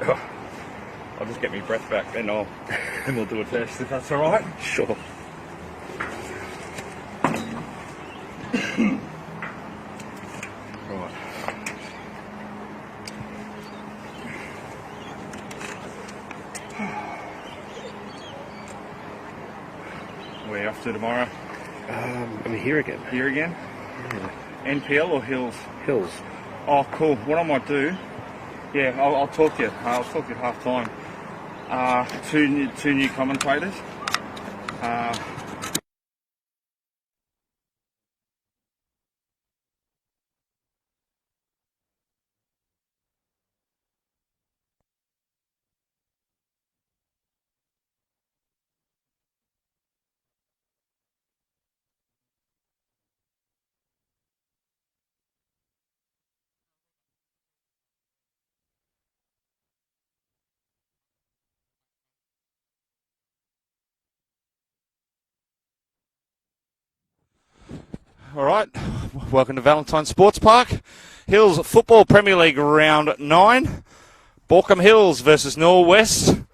I'll just get my breath back, then and we'll do a test if that's all right. Sure. Right. Where are you off to tomorrow? I'm here again. Here again? Yeah. MPL or Hills? Hills. Oh, cool. What I might do, yeah, I'll talk to you. I'll talk to you at half time. Two new commentators. All right, welcome to Valentine Sports Park. Hills Football Premier League Round 9. Baulkham Hills versus Norwest.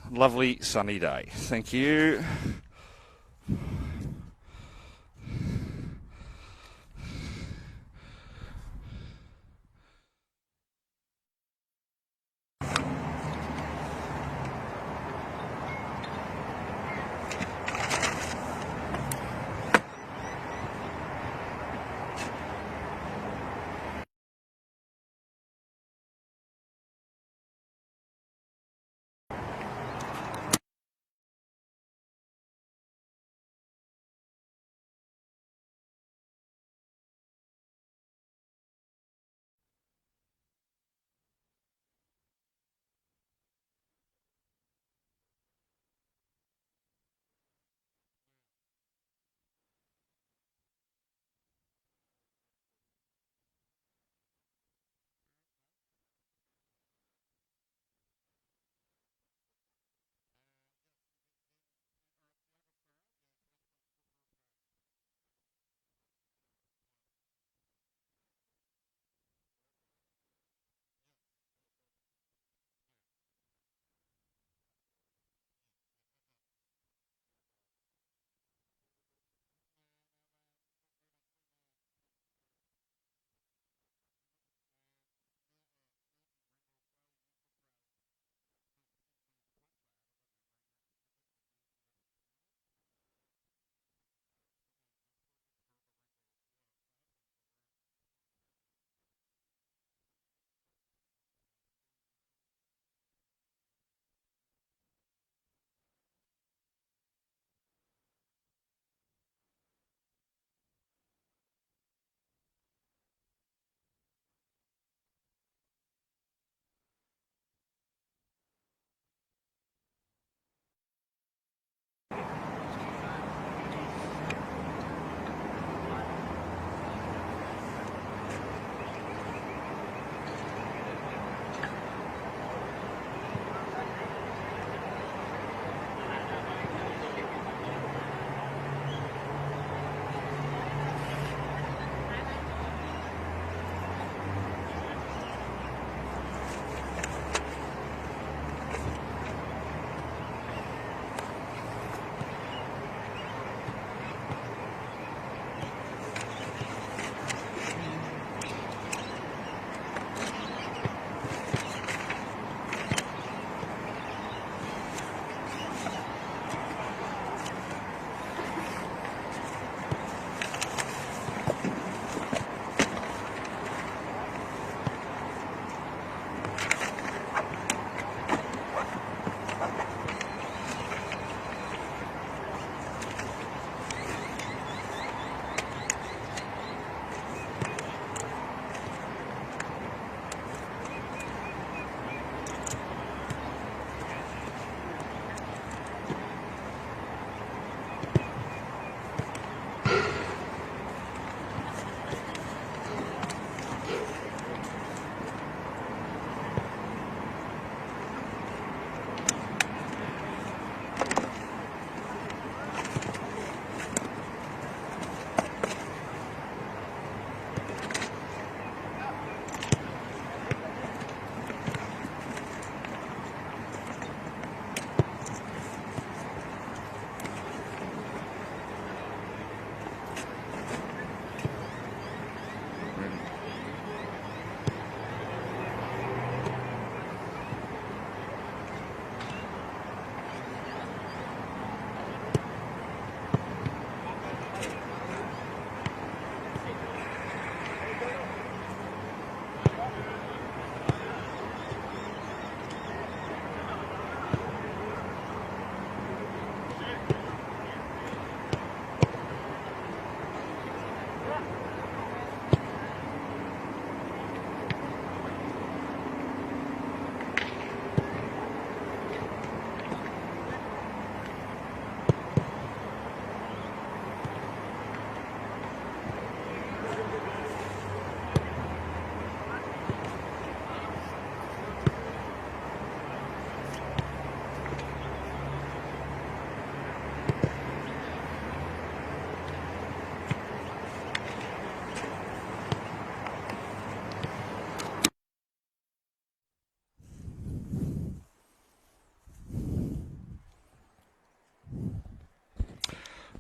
Lovely sunny day. Thank you.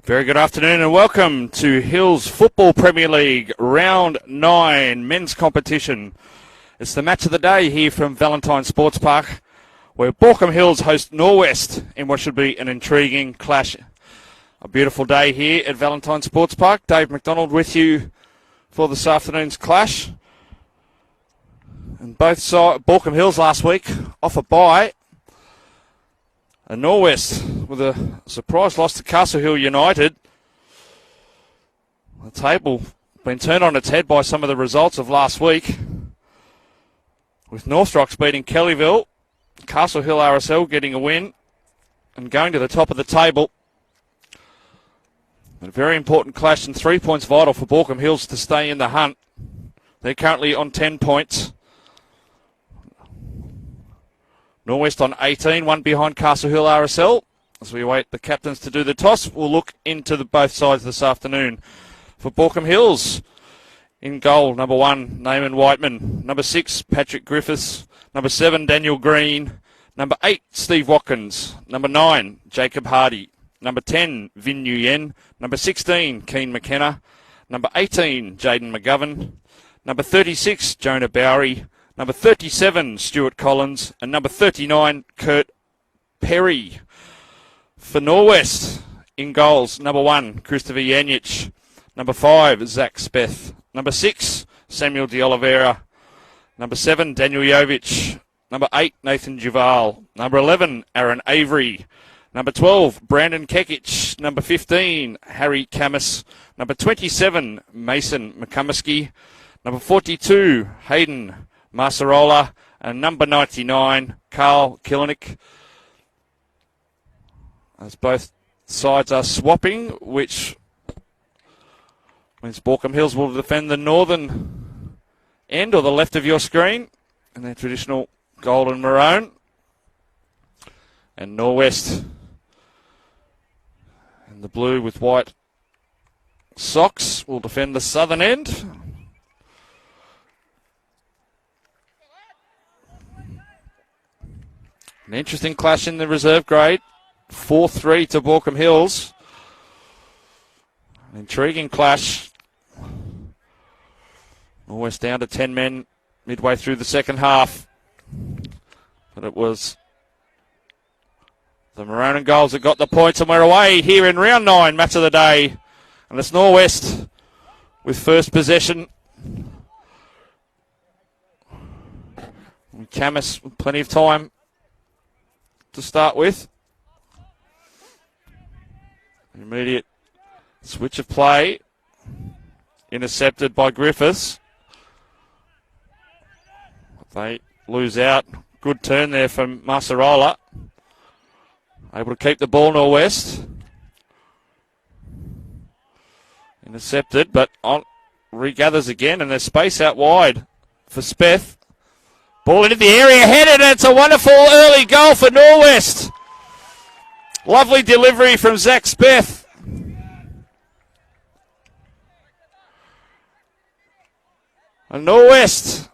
Very good afternoon and welcome to Hills Football Premier League Round 9 men's competition. It's the match of the day here from Valentine Sports Park, where Baulkham Hills host Norwest in what should be an intriguing clash. A beautiful day here at Valentine Sports Park. Dave McDonald with you for this afternoon's clash. And both sides, Baulkham Hills last week off a bye. And Norwest with a surprise loss to Castle Hill United. The table been turned on its head by some of the results of last week, with North Rocks beating Kellyville, Castle Hill RSL getting a win and going to the top of the table. A very important clash and 3 points vital for Baulkham Hills to stay in the hunt. They're currently on 10 points. Norwest on 18, one behind Castle Hill RSL. As we await the captains to do the toss, we'll look into both sides this afternoon. For Baulkham Hills, in goal, number 1, Naaman Whiteman. Number 6, Patrick Griffiths. Number 7, Daniel Green. Number 8, Steve Watkins. Number 9, Jacob Hardy. Number 10, Vin Nguyen. Number 16, Keen McKenna. Number 18, Jaden McGovern. Number 36, Jonah Bowery. Number 37, Stuart Collins. And number 39, Kurt Perry. For Norwest, in goals, number 1, Christopher Yanich. Number 5, Zach Speth. Number 6, Samuel De Oliveira. Number 7, Daniel Jovic. Number 8, Nathan Duval. Number 11, Aaron Avery. Number 12, Brandon Kekic. Number 15, Harry Camus. Number 27, Mason McCumsky. Number 42, Hayden Masarola. And number 99, Carl Killenick. As both sides are swapping, which means Baulkham Hills will defend the northern end or the left of your screen in their traditional gold and maroon. And Norwest in the blue with white socks will defend the southern end. An interesting clash in the reserve grade. 4-3 to Baulkham Hills. An intriguing clash. Norwest down to 10 men midway through the second half. But it was the maroon and goals that got the points, and we're away here in round 9, match of the day. And it's Norwest with first possession. And Camus with plenty of time to start with. Immediate switch of play. Intercepted by Griffiths. They lose out. Good turn there from Masarola. Able to keep the ball, Norwest. Intercepted, but on regathers again, and there's space out wide for Speth. Ball into the area, headed, and it's a wonderful early goal for Norwest. Lovely delivery from Zach Speth. And Norwest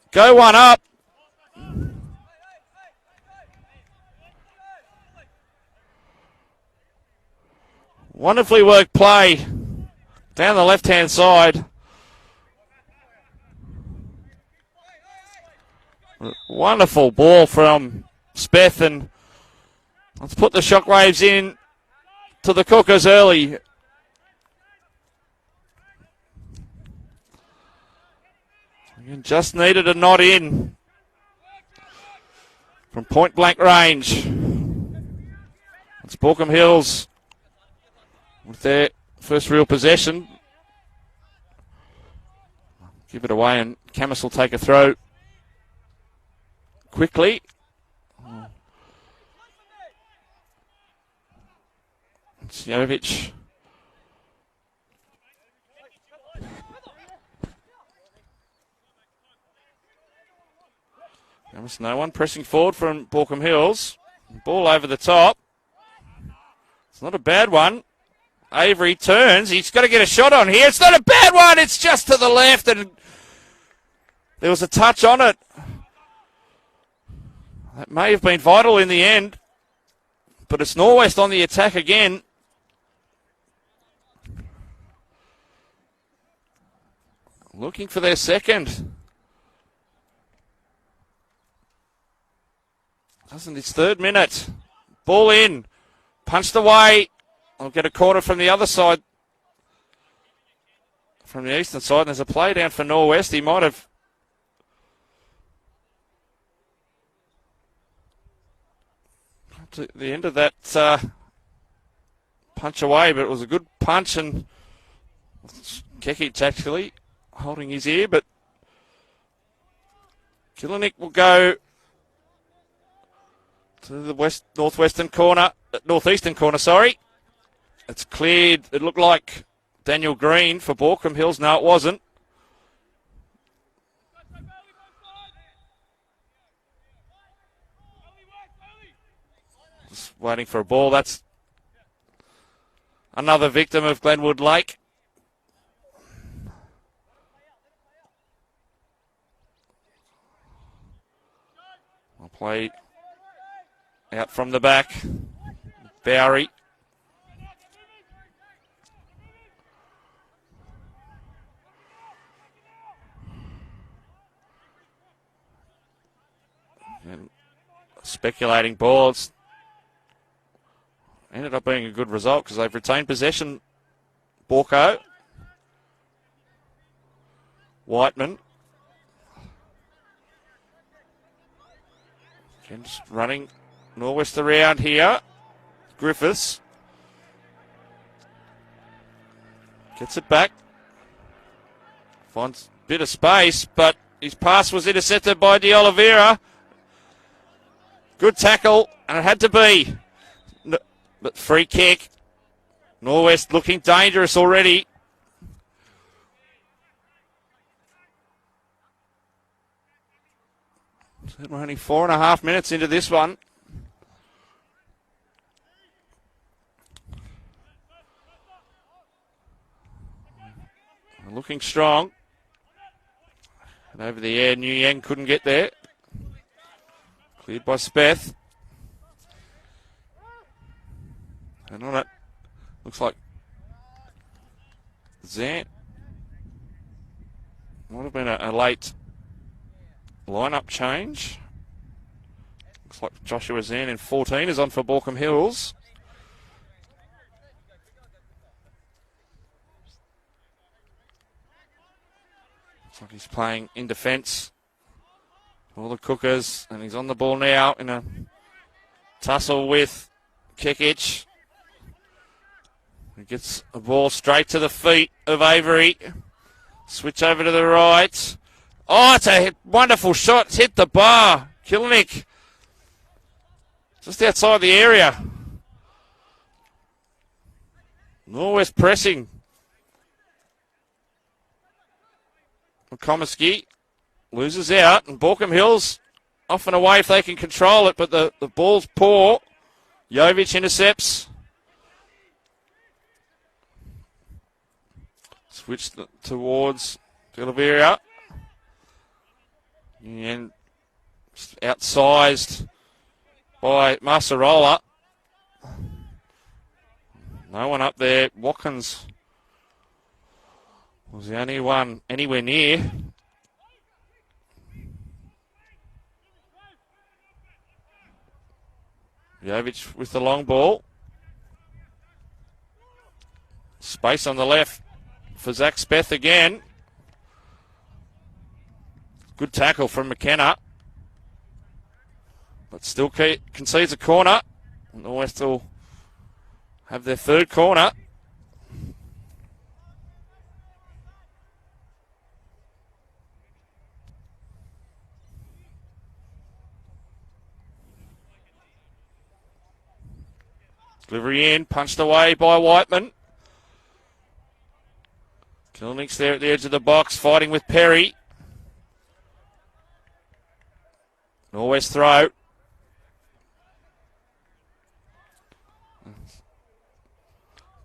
go one up. Wonderfully worked play down the left-hand side. Wonderful ball from Speth, and let's put the shockwaves in to the Cookers early. You just needed a nod in from point blank range. It's Baulkham Hills with their first real possession. Give it away, and Camus will take a throw quickly. It's Jovic. Camus, no one pressing forward from Baulkham Hills. Ball over the top. It's not a bad one. Avery turns. He's got to get a shot on here. It's not a bad one. It's just to the left, and there was a touch on it. That may have been vital in the end, but it's Norwest on the attack again. looking for their second. Doesn't its third minute. Ball in. Punched away. I'll get a corner from the other side. From the eastern side. And there's a play down for Norwest. He might have... to the end of that punch away, but it was a good punch, and Kekic actually holding his ear, but Killinick will go to the northeastern corner. It's cleared. It looked like Daniel Green for Baulkham Hills. No, it wasn't. Just waiting for a ball. That's another victim of Glenwood Lake. I'll play out from the back. Bowery. And speculating balls. Ended up being a good result because they've retained possession. Borko. Whiteman. Again, just running Norwest around here. Griffiths. Gets it back. Finds a bit of space, but his pass was intercepted by De Oliveira. Good tackle, and it had to be. But free kick. Norwest looking dangerous already. We're only 4.5 minutes into this one. Looking strong. And over the air, Nguyen couldn't get there. Cleared by Speth. And on it, looks like Zan. Might have been a late lineup change. Looks like Joshua Zan in 14 is on for Baulkham Hills. Looks like he's playing in defence. All the Cookers, and he's on the ball now in a tussle with Kekic. He gets a ball straight to the feet of Avery. Switch over to the right. Oh, it's a wonderful shot. It's hit the bar. Killinick. Just outside the area. Norwest pressing. McComiskey loses out, and Baulkham Hills off and away if they can control it, but the ball's poor. Jovic intercepts. Switch towards De Oliveira. And outsized by Masarola. No one up there. Watkins was the only one anywhere near. Jovic with the long ball. Space on the left for Zach Speth again. Good tackle from McKenna. But still concedes a corner. And the West will have their third corner. Delivery in, punched away by Whiteman. Killinick's there at the edge of the box, fighting with Perry. Norwest throw.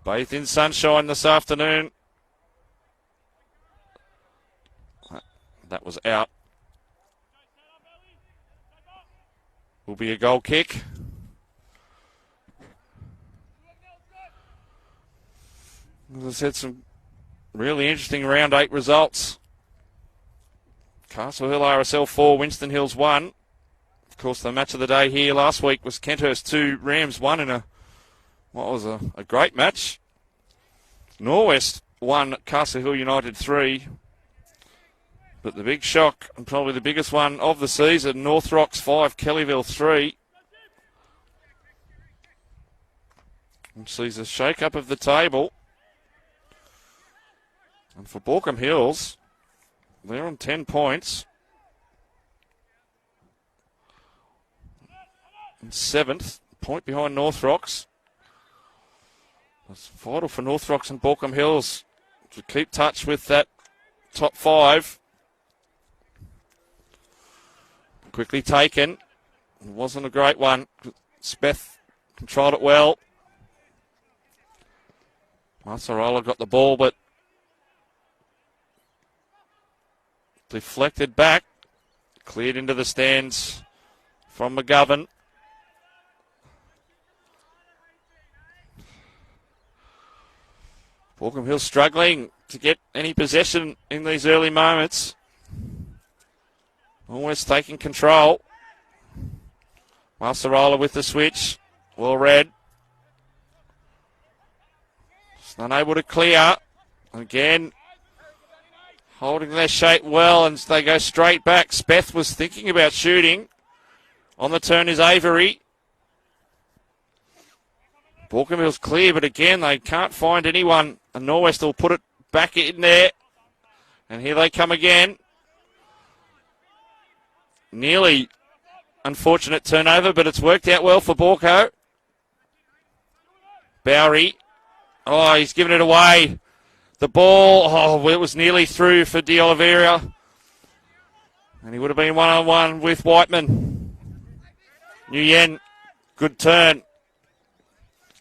Bathed in sunshine this afternoon. That was out. Will be a goal kick. As I said, some really interesting round 8 results Castle Hill RSL 4, Winston Hills 1. Of course, the match of the day here last week was Kenthurst 2, Rams 1 in a great match. Norwest 1, Castle Hill United 3. But the big shock, and probably the biggest one of the season, North Rocks 5, Kellyville 3. Which sees a shake-up of the table. And for Baulkham Hills, they're on 10 points. In 7th, point behind North Rocks. It's vital for North Rocks and Baulkham Hills to keep touch with that top 5. Quickly taken. It wasn't a great one. Speth controlled it well. Masarola got the ball, but deflected back. Cleared into the stands from McGovern. Baulkham Hill struggling to get any possession in these early moments. Always taking control. Masarola with the switch. Well read. Just unable to clear. Again, holding their shape well, and they go straight back. Speth was thinking about shooting. On the turn is Avery. Baulkham Hill's clear, but again, they can't find anyone. And Norwest will put it back in there. And here they come again. Nearly unfortunate turnover, but it's worked out well for Borco. Bowery. Oh, he's given it away. The ball, it was nearly through for De Oliveira. And he would have been one-on-one with Whiteman. Nguyen, good turn.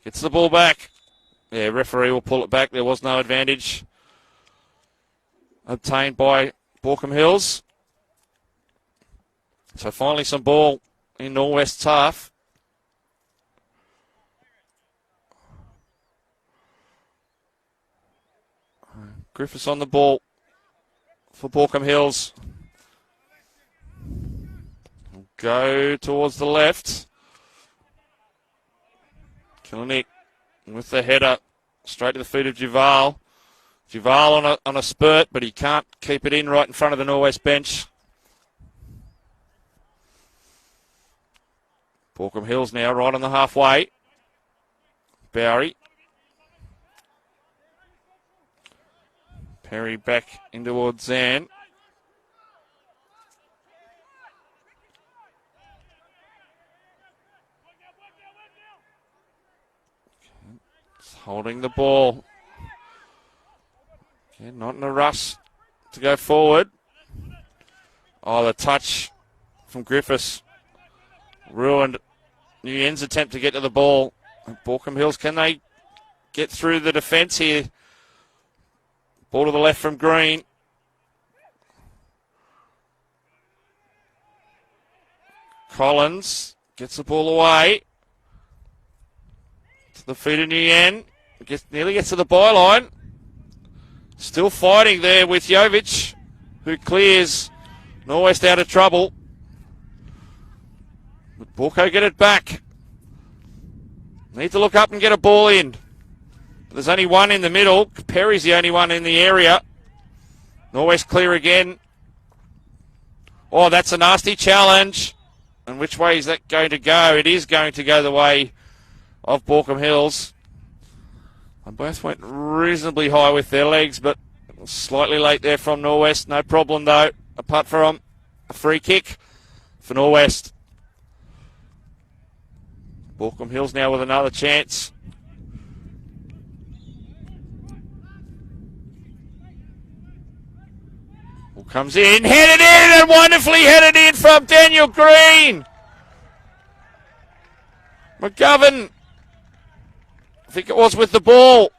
Gets the ball back. Yeah, referee will pull it back. There was no advantage obtained by Baulkham Hills. So finally some ball in Norwest's half. Griffiths on the ball for Baulkham Hills. Go towards the left. Kilnick with the header straight to the feet of Duval. Duval on a spurt, but he can't keep it in right in front of the Norwest bench. Baulkham Hills now right on the halfway. Bowery. Perry back in towards Zan. Holding the ball. Again, not in a rush to go forward. Oh, the touch from Griffiths ruined Nguyen's attempt to get to the ball. And Baulkham Hills, can they get through the defence here? Ball to the left from Green. Collins gets the ball away. To the feet of Nguyen. Nearly gets to the byline. Still fighting there with Jovic, who clears Norwest out of trouble. But Borco get it back. Need to look up and get a ball in. There's only one in the middle. Perry's the only one in the area. Norwest clear again. Oh, that's a nasty challenge. And which way is that going to go? It is going to go the way of Baulkham Hills. They both went reasonably high with their legs, but slightly late there from Norwest. No problem, though, apart from a free kick for Norwest. Baulkham Hills now with another chance. Ball comes in, headed in, and wonderfully headed in from Daniel Green. McGovern, I think it was with the ball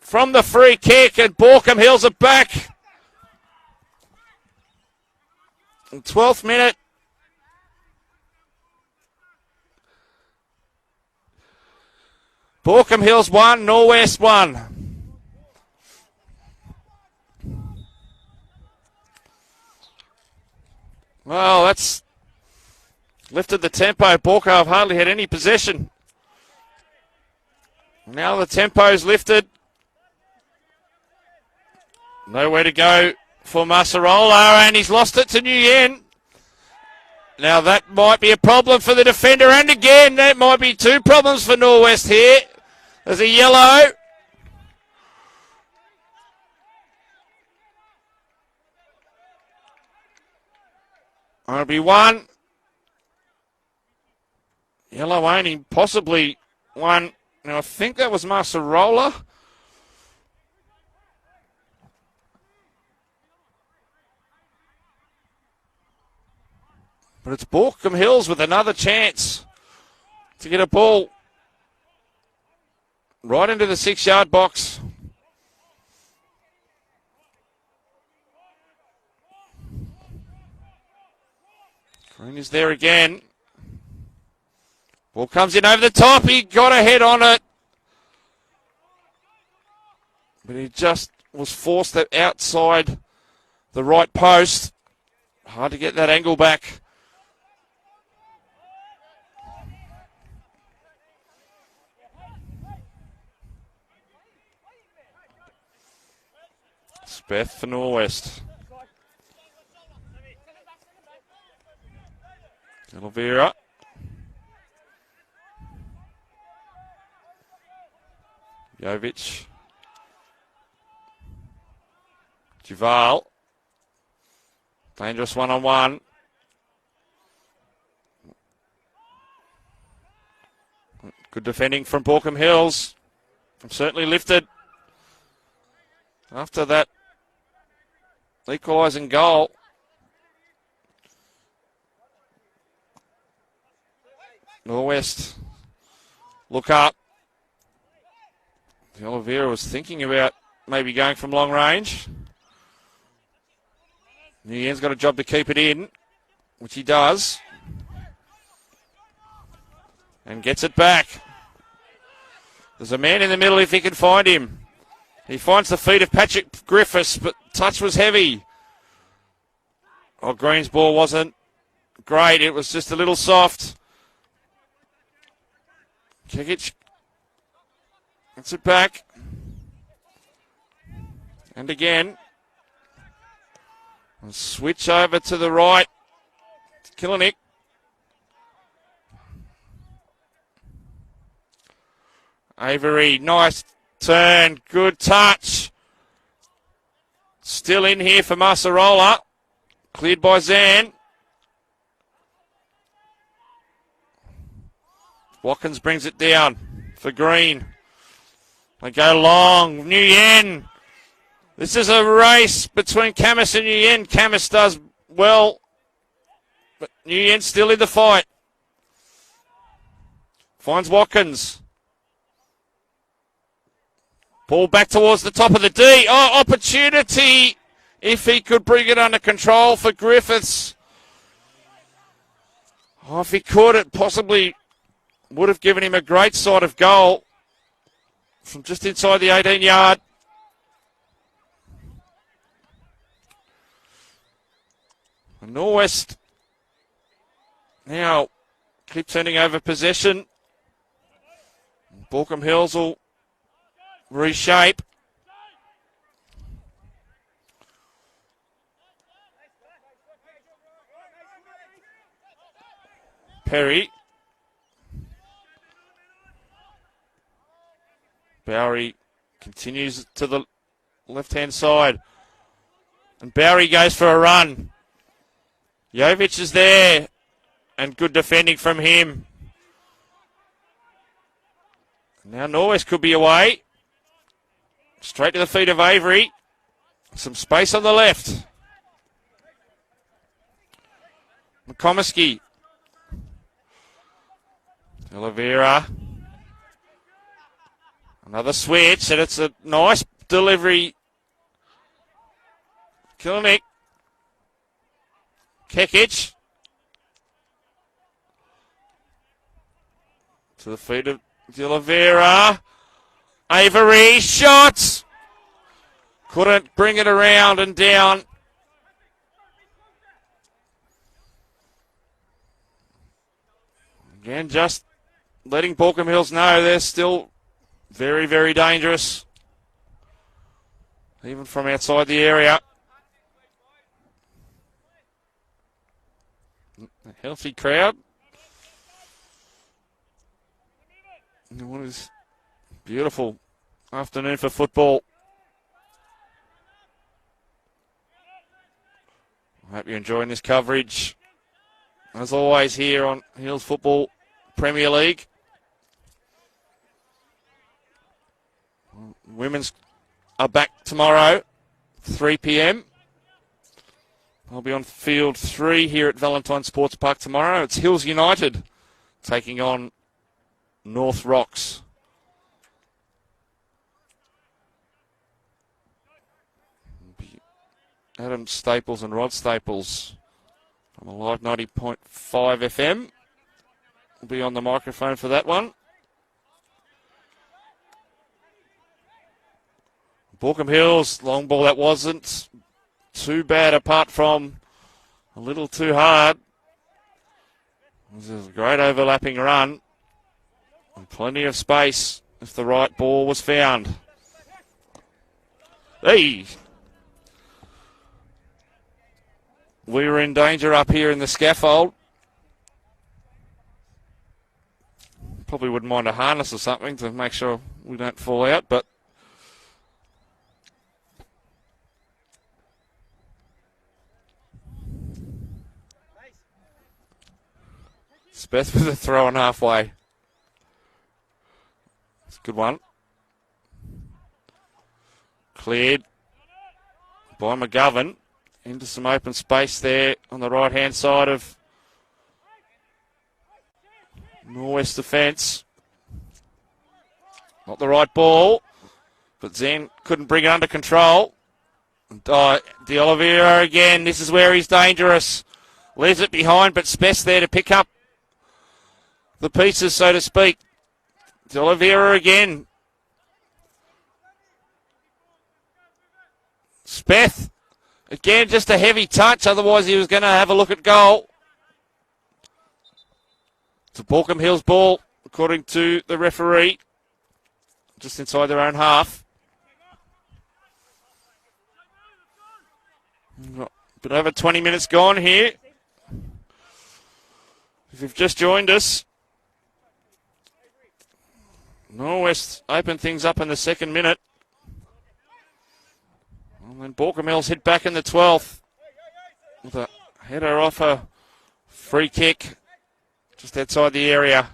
from the free kick, and Baulkham Hills are back. In 12th minute. Baulkham Hills 1, Norwest 1. Well, that's lifted the tempo. Baulkham have hardly had any possession. Now the tempo's lifted. Nowhere to go for Masarola, and he's lost it to Nguyen. Now that might be a problem for the defender, and again, that might be two problems for Norwest here. There's a yellow. That'll be one. Yellow only, possibly one. Now I think that was Masarola. But it's Baulkham Hills with another chance to get a ball right into the 6-yard box. Green is there again. Ball comes in over the top. He got a head on it. But he just was forced outside the right post. Hard to get that angle back. Speth for Norwest. Oliveira. Jovic. Duval. Dangerous one-on-one. Good defending from Baulkham Hills. Certainly lifted after that equalising goal. Norwest look up. The Oliveira was thinking about maybe going from long range. Nguyen's got a job to keep it in, which he does. And gets it back. There's a man in the middle if he can find him. He finds the feet of Patrick Griffiths, but touch was heavy. Oh, Green's ball wasn't great. It was just a little soft. Kekic gets it back. And again. Switch over to the right. Killinick. Avery, nice turn. Good touch. Still in here for Masarola. Cleared by Zan. Watkins brings it down for Green. They go long. Nguyen. This is a race between Camus and Nguyen. Camus does well, but Nguyen's still in the fight. Finds Watkins. Ball back towards the top of the D. Oh, opportunity if he could bring it under control for Griffiths. Oh, if he could, it possibly would have given him a great sight of goal from just inside the 18-yard. Norwest now keep turning over possession. Baulkham Hills will reshape. Perry. Bowery continues to the left-hand side. And Bowery goes for a run. Jovic is there. And good defending from him. Now Norwest could be away. Straight to the feet of Avery. Some space on the left. McComiskey. Oliveira. Another switch, and it's a nice delivery. Killinick. Kekic. To the feet of Oliveira. Avery, shots! Couldn't bring it around and down. Again, just letting Baulkham Hills know they're still very, very dangerous. Even from outside the area. A healthy crowd. And what is beautiful afternoon for football. I hope you're enjoying this coverage. As always here on Hills Football Premier League. Women's are back tomorrow, 3 p.m. I'll be on field 3 here at Valentine Sports Park tomorrow. It's Hills United taking on North Rocks. Adam Staples and Rod Staples from a live 90.5 FM will be on the microphone for that one. Baulkham Hills, long ball that wasn't too bad apart from a little too hard. This is a great overlapping run and plenty of space if the right ball was found. Hey! We were in danger up here in the scaffold. Probably wouldn't mind a harness or something to make sure we don't fall out, but Speth with a throw on halfway. It's a good one. Cleared by McGovern. Into some open space there on the right-hand side of Norwest defence. Not the right ball, but Zen couldn't bring it under control. De Oliveira again. This is where he's dangerous. Leaves it behind, but Spess there to pick up the pieces, so to speak. De Oliveira again. Speth. Again, just a heavy touch, otherwise he was going to have a look at goal. It's a Baulkham Hills ball, according to the referee, just inside their own half. But over 20 minutes gone here. If you've just joined us, Norwest opened things up in the second minute. And then Baulkham Hills hit back in the 12th with a header off a free kick just outside the area.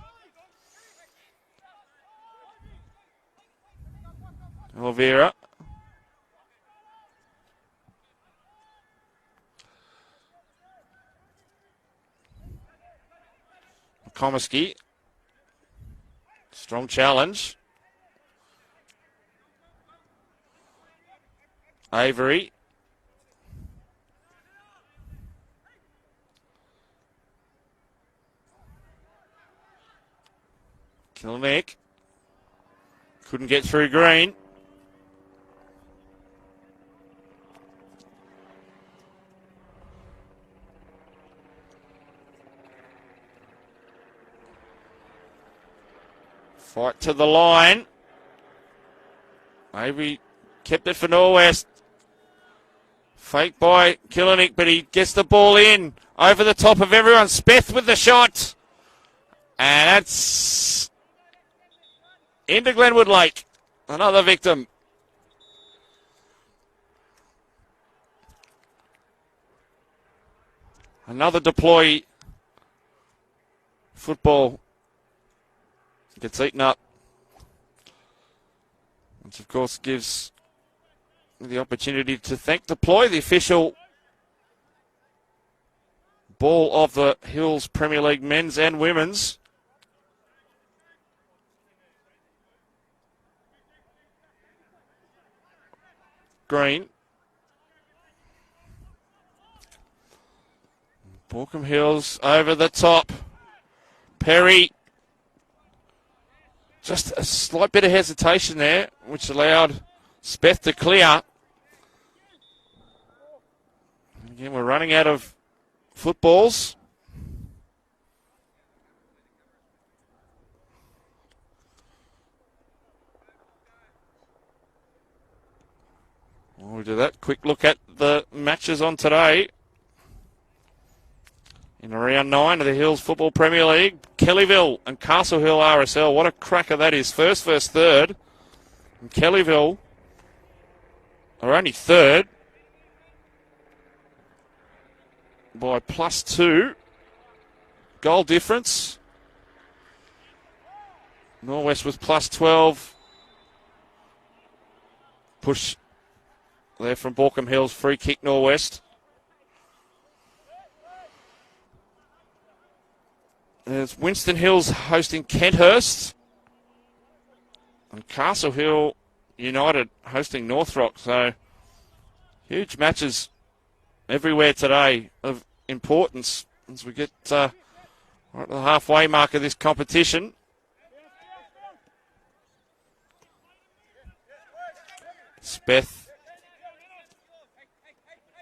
Oliveira. Komisky. Strong challenge. Avery. Kilnick. Couldn't get through Green. Fight to the line. Avery kept it for Norwest. Fake by Kilnick, but he gets the ball in over the top of everyone. Speth with the shot. And that's into Glenwood Lake. Another victim. Another deploy. Football gets eaten up. Which, of course, gives the opportunity to thank Deploy, the official ball of the Hills Premier League men's and women's. Green. Baulkham Hills over the top. Perry. Just a slight bit of hesitation there, which allowed Speth to clear. Again, we're running out of footballs. do that, quick look at the matches on today. In round 9 of the Hills Football Premier League, Kellyville and Castle Hill RSL. What a cracker that is. First versus third. And Kellyville are only third by +2. Goal difference. Norwest with +12. Push there from Baulkham Hills. Free kick Norwest. There's Winston Hills hosting Kenthurst. And Castle Hill United hosting North Rock. So, huge matches everywhere today of importance as we get right at the halfway mark of this competition. Speth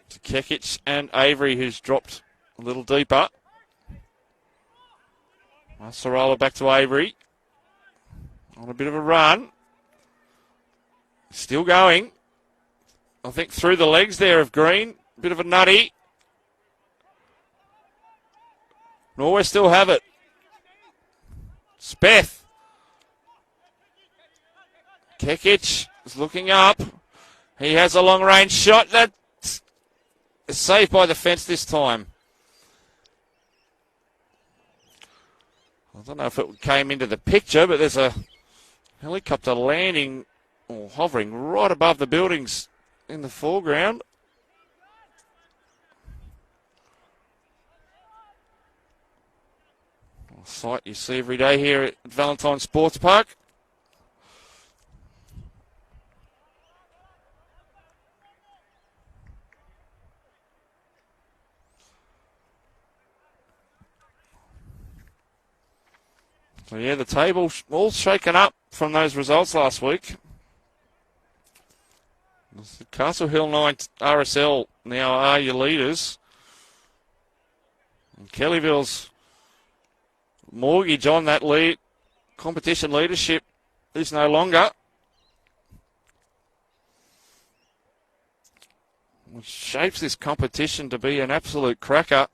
to Kekic and Avery, who's dropped a little deeper. Sorolla back to Avery. On a bit of a run. Still going. I think through the legs there of Green. Bit of a nutty. Norwest still have it. Speth. Kekic is looking up. He has a long range shot. That's saved by the fence this time. I don't know if it came into the picture, but there's a helicopter landing or hovering right above the buildings in the foreground. A sight you see every day here at Valentine Sports Park. So, yeah, the table all shaken up from those results last week. Castle Hill 9 RSL now are your leaders. And Kellyville's mortgage on that lead, competition leadership is no longer. Which shapes this competition to be an absolute cracker.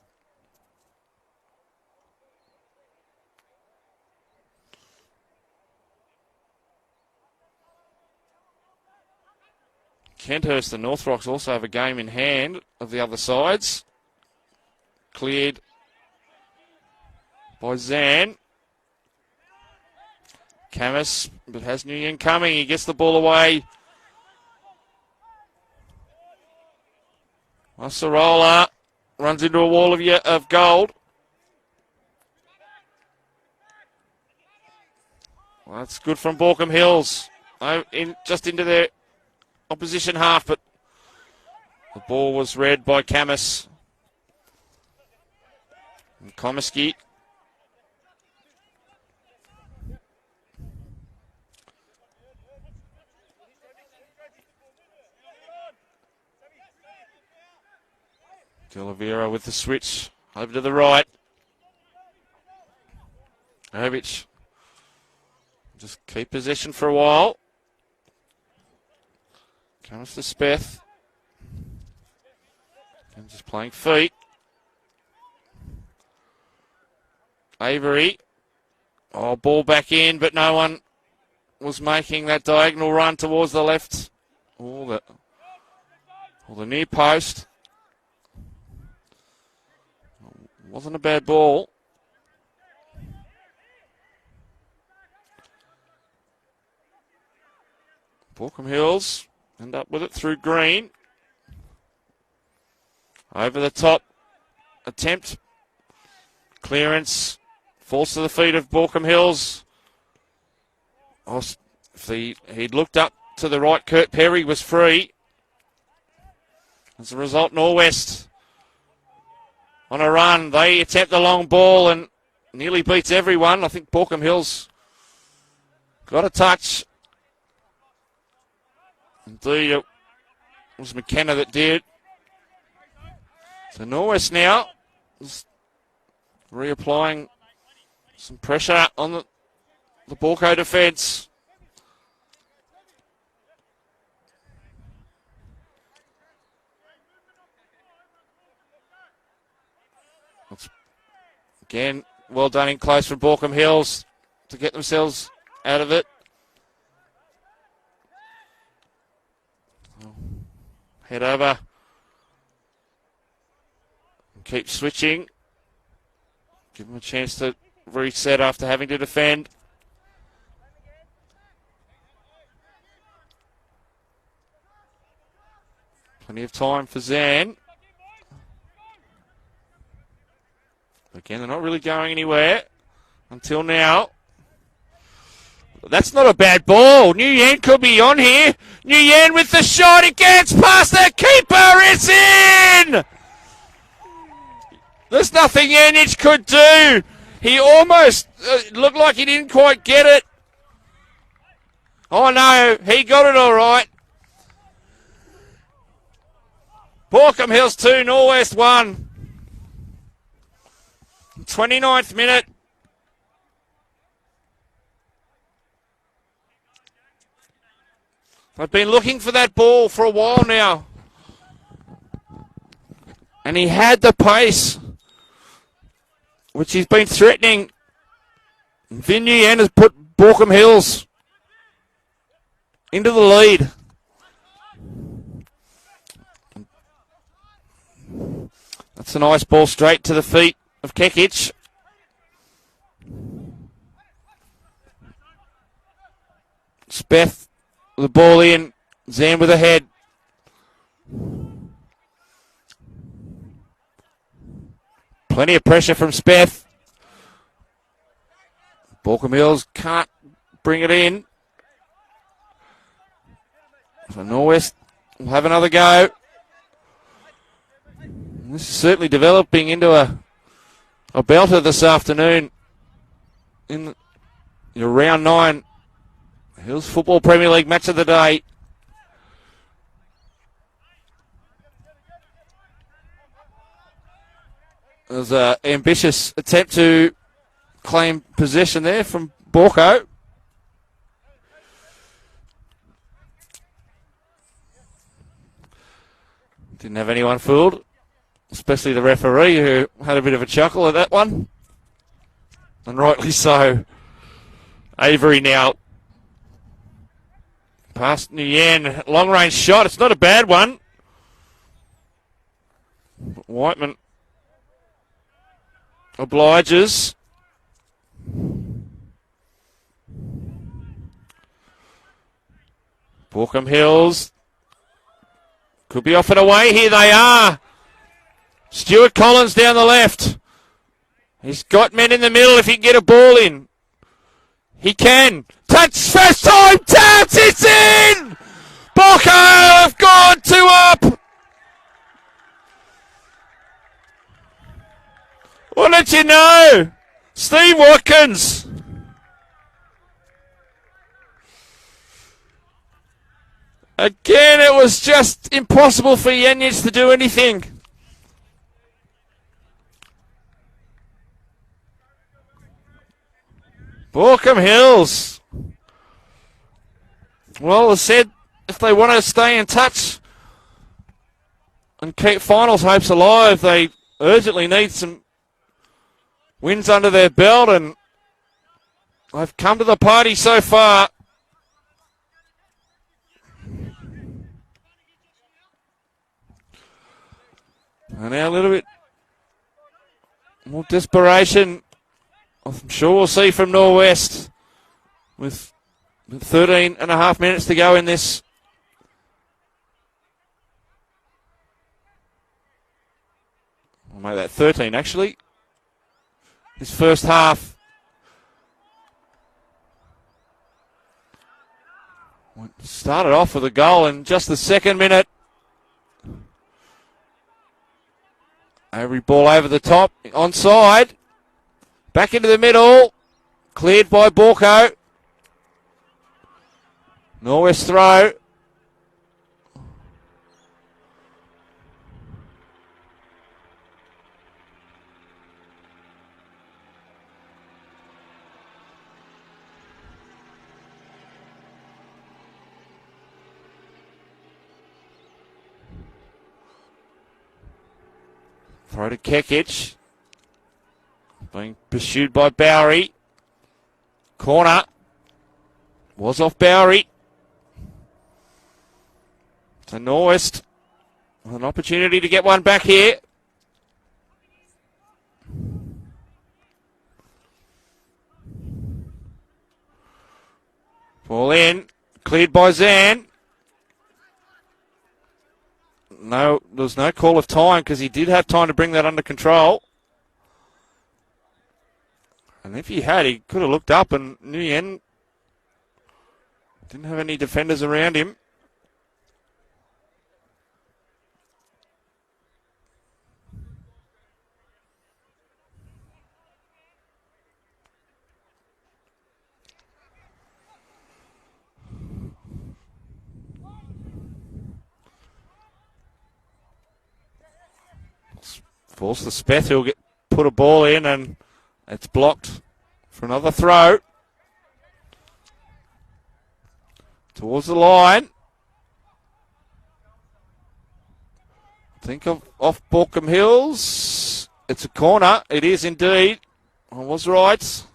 Kenthurst and North Rocks also have a game in hand of the other sides. Cleared by Zan. Camus, but has Nguyen coming. He gets the ball away. Sorolla runs into a wall of gold. Well, that's good from Baulkham Hills. Just into their opposition half, but the ball was read by Camus. And Komisky. De Oliveira with the switch over to the right. Jovic just keep possession for a while. Comes to Speth. And just playing feet. Avery. Oh, ball back in, but no one was making that diagonal run towards the left. Or the near post. Wasn't a bad ball. Baulkham Hills end up with it through Green. Over the top. Attempt. Clearance. Falls to the feet of Baulkham Hills. Oh, he'd looked up to the right. Kurt Perry was free. As a result, Norwest on a run. They attempt the long ball and nearly beats everyone. I think Baulkham Hills got a touch. Indeed, it was McKenna that did. So Norwest now is reapplying some pressure on the Baulkham defence. Again, well done in close from Baulkham Hills to get themselves out of it. Head over. Keep switching. Give them a chance to reset after having to defend. Plenty of time for Zan. Again, they're not really going anywhere until now. That's not a bad ball. Nguyen could be on here. Nguyen with the shot. It gets past the keeper. It's in! There's nothing Yanich could do. He almost looked like he didn't quite get it. Oh, no. He got it all right. Baulkham Hills 2, Norwest 1. 29th minute. I've been looking for that ball for a while now. And he had the pace, which he's been threatening. Vin Nguyen has put Baulkham Hills into the lead. That's a nice ball straight to the feet of Kekic. Speth with the ball in. Zan with a head. Plenty of pressure from Speth. Baulkham Hills can't bring it in. So Norwest will have another go. This is certainly developing into a belter this afternoon in your round 9 Hills Football Premier League match of the day. There's an ambitious attempt to claim possession there from Borco. Didn't have anyone fooled, especially the referee who had a bit of a chuckle at that one. And rightly so. Avery now past Nguyen. Long range shot. It's not a bad one. Whiteman obliges. Baulkham Hills could be off and away. Here they are. Stuart Collins down the left. He's got men in the middle if he can get a ball in. He can. Touch first time. Touch. It's in. Baulkham have gone 2 up. What did you know? Steve Watkins. Again, it was just impossible for Yanich to do anything. Baulkham Hills. Well, as said, if they want to stay in touch and keep finals hopes alive, they urgently need some wins under their belt, and they've come to the party so far. And now a little bit more desperation, I'm sure we'll see from Norwest with 13 and a half minutes to go in this. I'll make that 13 actually. This first half. Started off with a goal in just the second minute. Every ball over the top, onside. Back into the middle. Cleared by Borco. Norwest throw. Throw to Kekic. Being pursued by Bowery. Corner. Was off Bowery. So Norwest an opportunity to get one back here. Ball in. Cleared by Zan. No, there was no call of time because he did have time to bring that under control. And if he had, he could have looked up and Nguyen didn't have any defenders around him. Force the Speth, who'll put a ball in, and it's blocked for another throw. Towards the line. Think of off Baulkham Hills. It's a corner. It is indeed. I was right.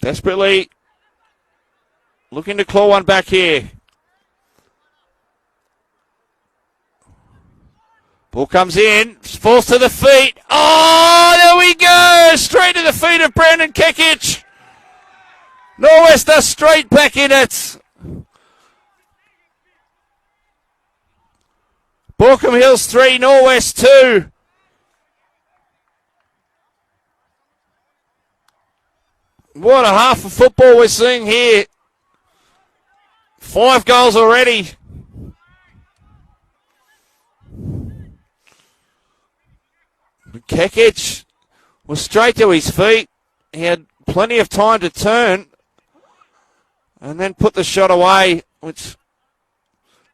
Desperately looking to claw one back here. Ball comes in, falls to the feet. Oh, there we go! Straight to the feet of Brandon Kekic. Norwest are straight back in it. Baulkham Hills 3, Norwest 2. What a half of football we're seeing here. 5 goals already. Kekic was straight to his feet. He had plenty of time to turn and then put the shot away, which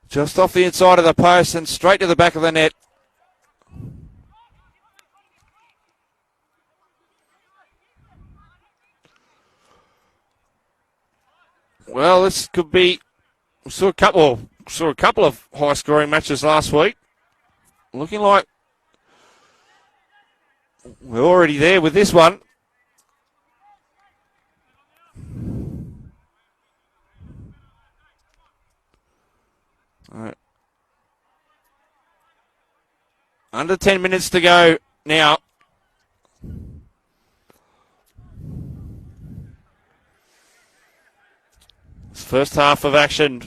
just off the inside of the post and straight to the back of the net. Well, this could be. We saw a couple of high-scoring matches last week. Looking like we're already there with this one. All right. Under 10 minutes to go now. First half of action.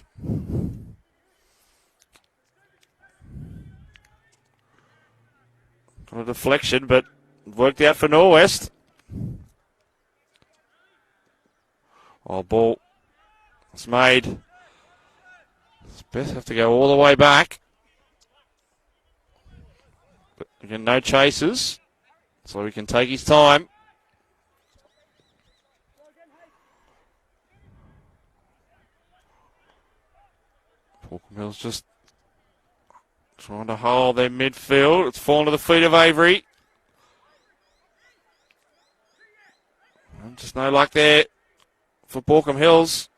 Got a deflection, but worked out for Norwest. Oh, ball. It's made. Beth have to go all the way back. But again, no chases. So he can take his time. Baulkham Hills just trying to hold their midfield. It's fallen to the feet of Avery. And just no luck there for Baulkham Hills.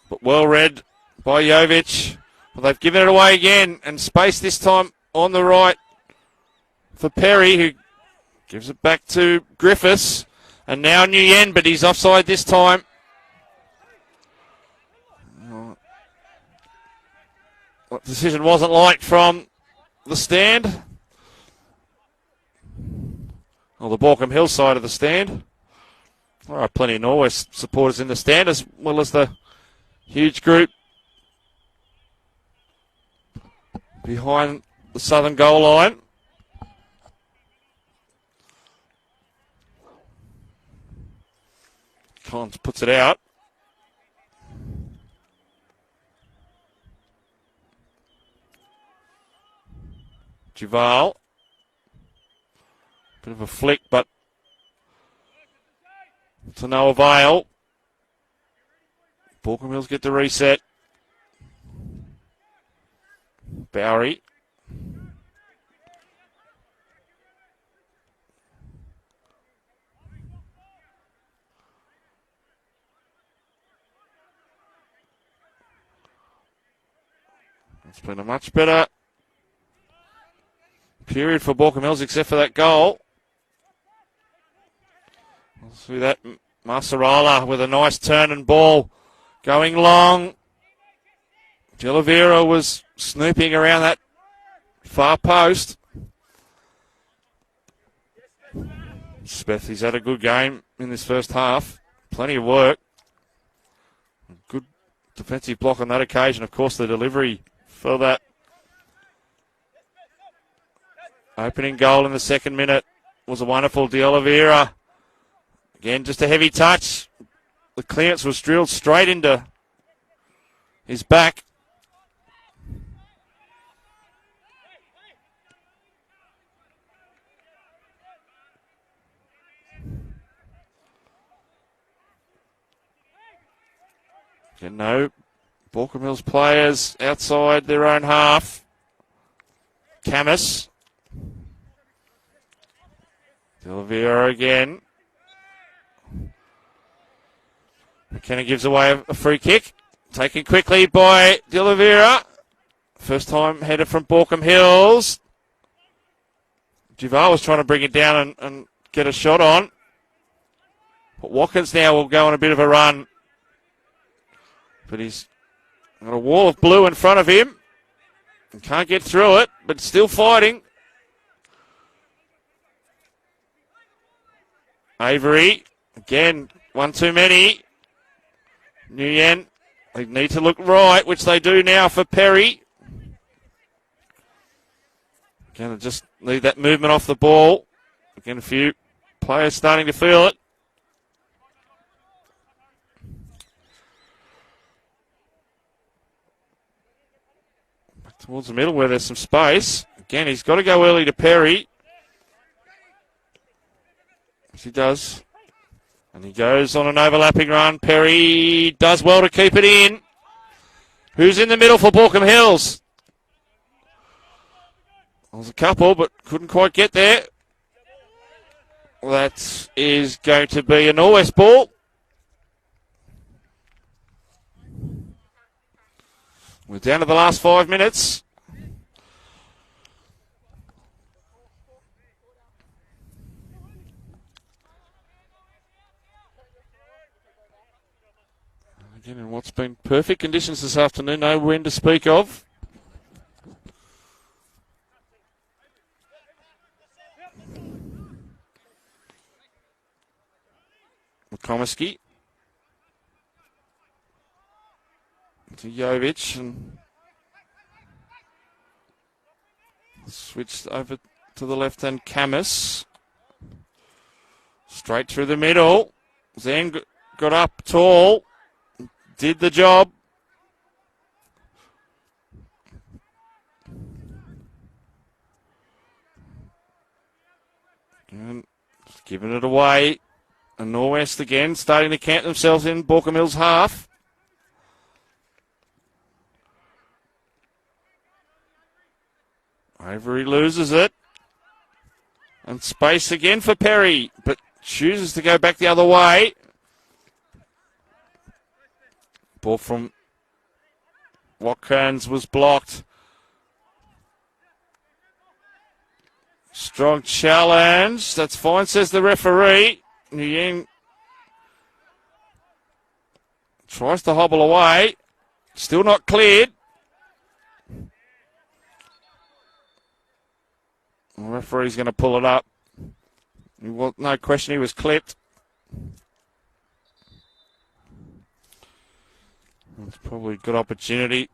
But well read by Jovic. Well, they've given it away again. And space this time on the right for Perry, who gives it back to Griffiths. And now Nguyen, but he's offside this time. What decision wasn't liked from the stand? Or the Baulkham Hills side of the stand. All right, plenty of Norwest supporters in the stand, as well as the huge group behind the southern goal line. Collins puts it out. Duval. Bit of a flick, but to no avail. Baulkham Hills get the reset. Bowery. It's been a much better period for Baulkham Hills except for that goal. We'll see that Masarola with a nice turn and ball going long. De Oliveira was snooping around that far post. Speth, he's had a good game in this first half. Plenty of work. Good defensive block on that occasion. Of course, the delivery for that opening goal in the second minute was a wonderful De Oliveira. Again, just a heavy touch. The clearance was drilled straight into his back. No Baulkham Hills players outside their own half. Camus. De Oliveira again. McKenna gives away a free kick. Taken quickly by De Oliveira. First time header from Baulkham Hills. Duval was trying to bring it down and get a shot on. But Watkins now will go on a bit of a run. But he's got a wall of blue in front of him. And can't get through it, but still fighting. Avery, again, one too many. Nguyen, they need to look right, which they do now for Perry. Again, they just need that movement off the ball. Again, a few players starting to feel it. Back towards the middle where there's some space. Again, he's got to go early to Perry. Yes, he does. And he goes on an overlapping run. Perry does well to keep it in. Who's in the middle for Baulkham Hills? There's a couple, but couldn't quite get there. That is going to be a Norwest ball. We're down to the last 5 minutes. Again, in what's been perfect conditions this afternoon, no wind to speak of. McComiskey to Jovic and switched over to the left hand. Camus straight through the middle. Zen got up tall, did the job. And giving it away. And Norwest again starting to camp themselves in Baulkham Hills half. Avery loses it. And space again for Perry, but chooses to go back the other way. Ball from Watkins was blocked. Strong challenge. That's fine, says the referee. Nguyen tries to hobble away. Still not cleared. The referee's going to pull it up. Well, no question he was clipped. It's probably a good opportunity.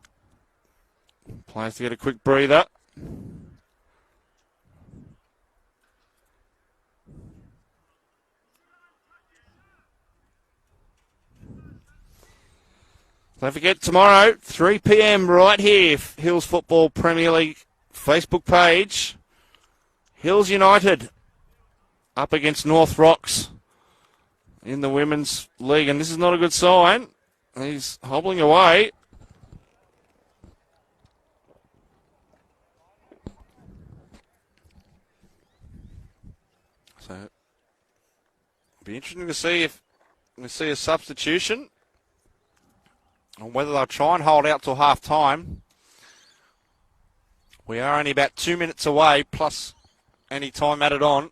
Players to get a quick breather. Don't forget, tomorrow, 3 p.m. right here, Hills Football Premier League Facebook page. Hills United up against North Rocks in the Women's League. And this is not a good sign. He's hobbling away. So, it'll be interesting to see if we see a substitution. On whether they'll try and hold out till half time We are only about 2 minutes away, plus any time added on.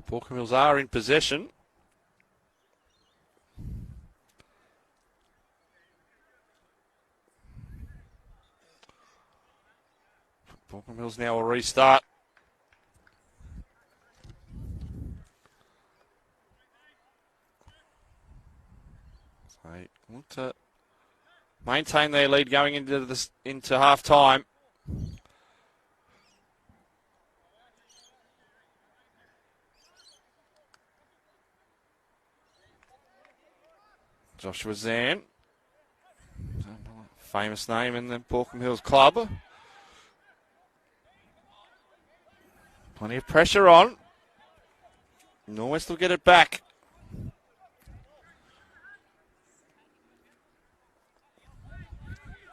Baulkham Hills are in possession. Baulkham Hills now will restart. So they want to maintain their lead going into half time. Joshua Zan, famous name in the Baulkham Hills club. Plenty of pressure on. Norwest will get it back.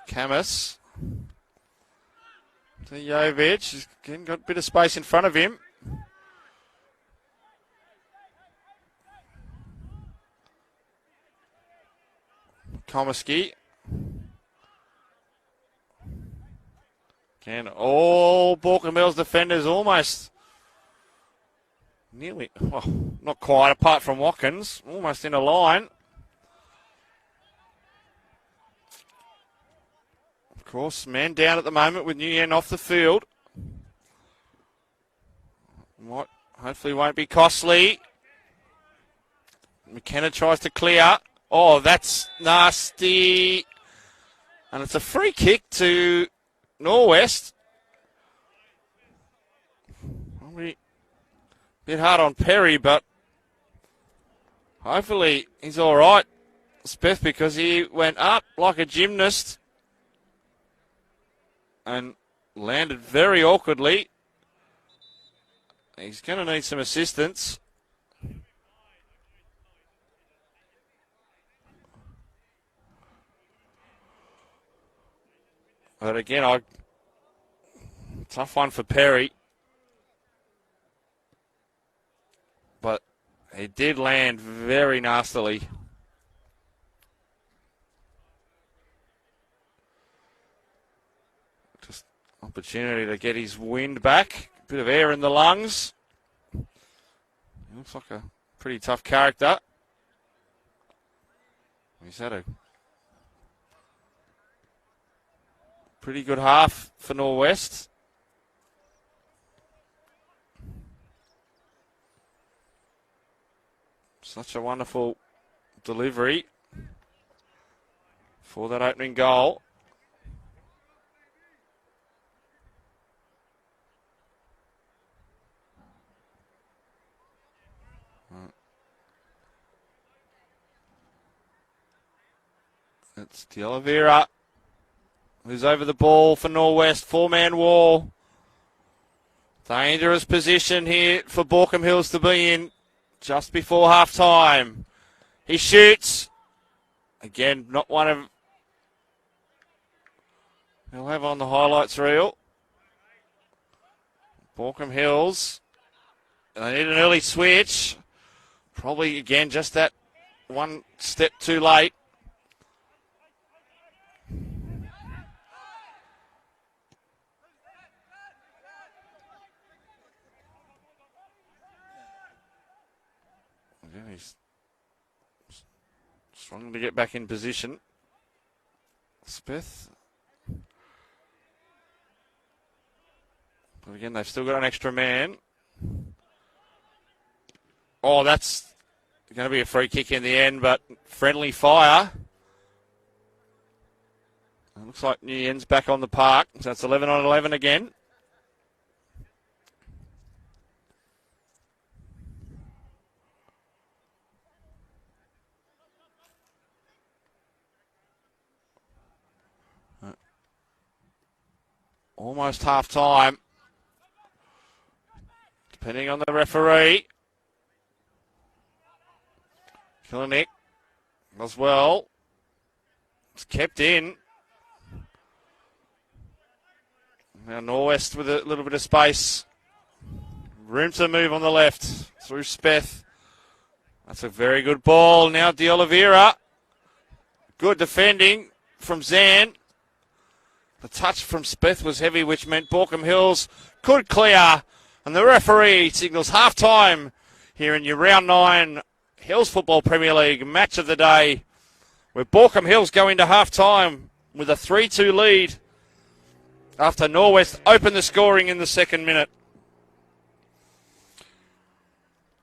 Camus to Jovic. He's again got a bit of space in front of him. Komisky. Again, all Baulkham Hills defenders almost nearly, well, not quite, apart from Watkins, almost in a line. Of course, man down at the moment with Nguyen off the field. Hopefully won't be costly. McKenna tries to clear. Oh, that's nasty. And it's a free kick to Norwest. Probably a bit hard on Perry, but hopefully he's all right, Speth, because he went up like a gymnast and landed very awkwardly. He's going to need some assistance. But again, tough one for Perry. But he did land very nastily. Just opportunity to get his wind back. Bit of air in the lungs. He looks like a pretty tough character. He's had a pretty good half for Norwest. Such a wonderful delivery for that opening goal. It's De Oliveira who's over the ball for Norwest. Four-man wall. Dangerous position here for Baulkham Hills to be in just before half-time. He shoots. Again, not one of... He'll have on the highlights reel. Baulkham Hills. They need an early switch. Probably, again, just that one step too late. Again, he's struggling to get back in position. Speth. But again, they've still got an extra man. Oh, that's going to be a free kick in the end, but friendly fire. It looks like Nguyen's back on the park, so it's 11 on 11 again. Almost half time. Depending on the referee. Kilinik as well. It's kept in. Now Norwest with a little bit of space. Room to move on the left through Speth. That's a very good ball. Now De Oliveira. Good defending from Zan. The touch from Speth was heavy, which meant Baulkham Hills could clear. And the referee signals half-time here in your Round 9 Hills Football Premier League match of the day, where Baulkham Hills go into half-time with a 3-2 lead after Norwest opened the scoring in the second minute.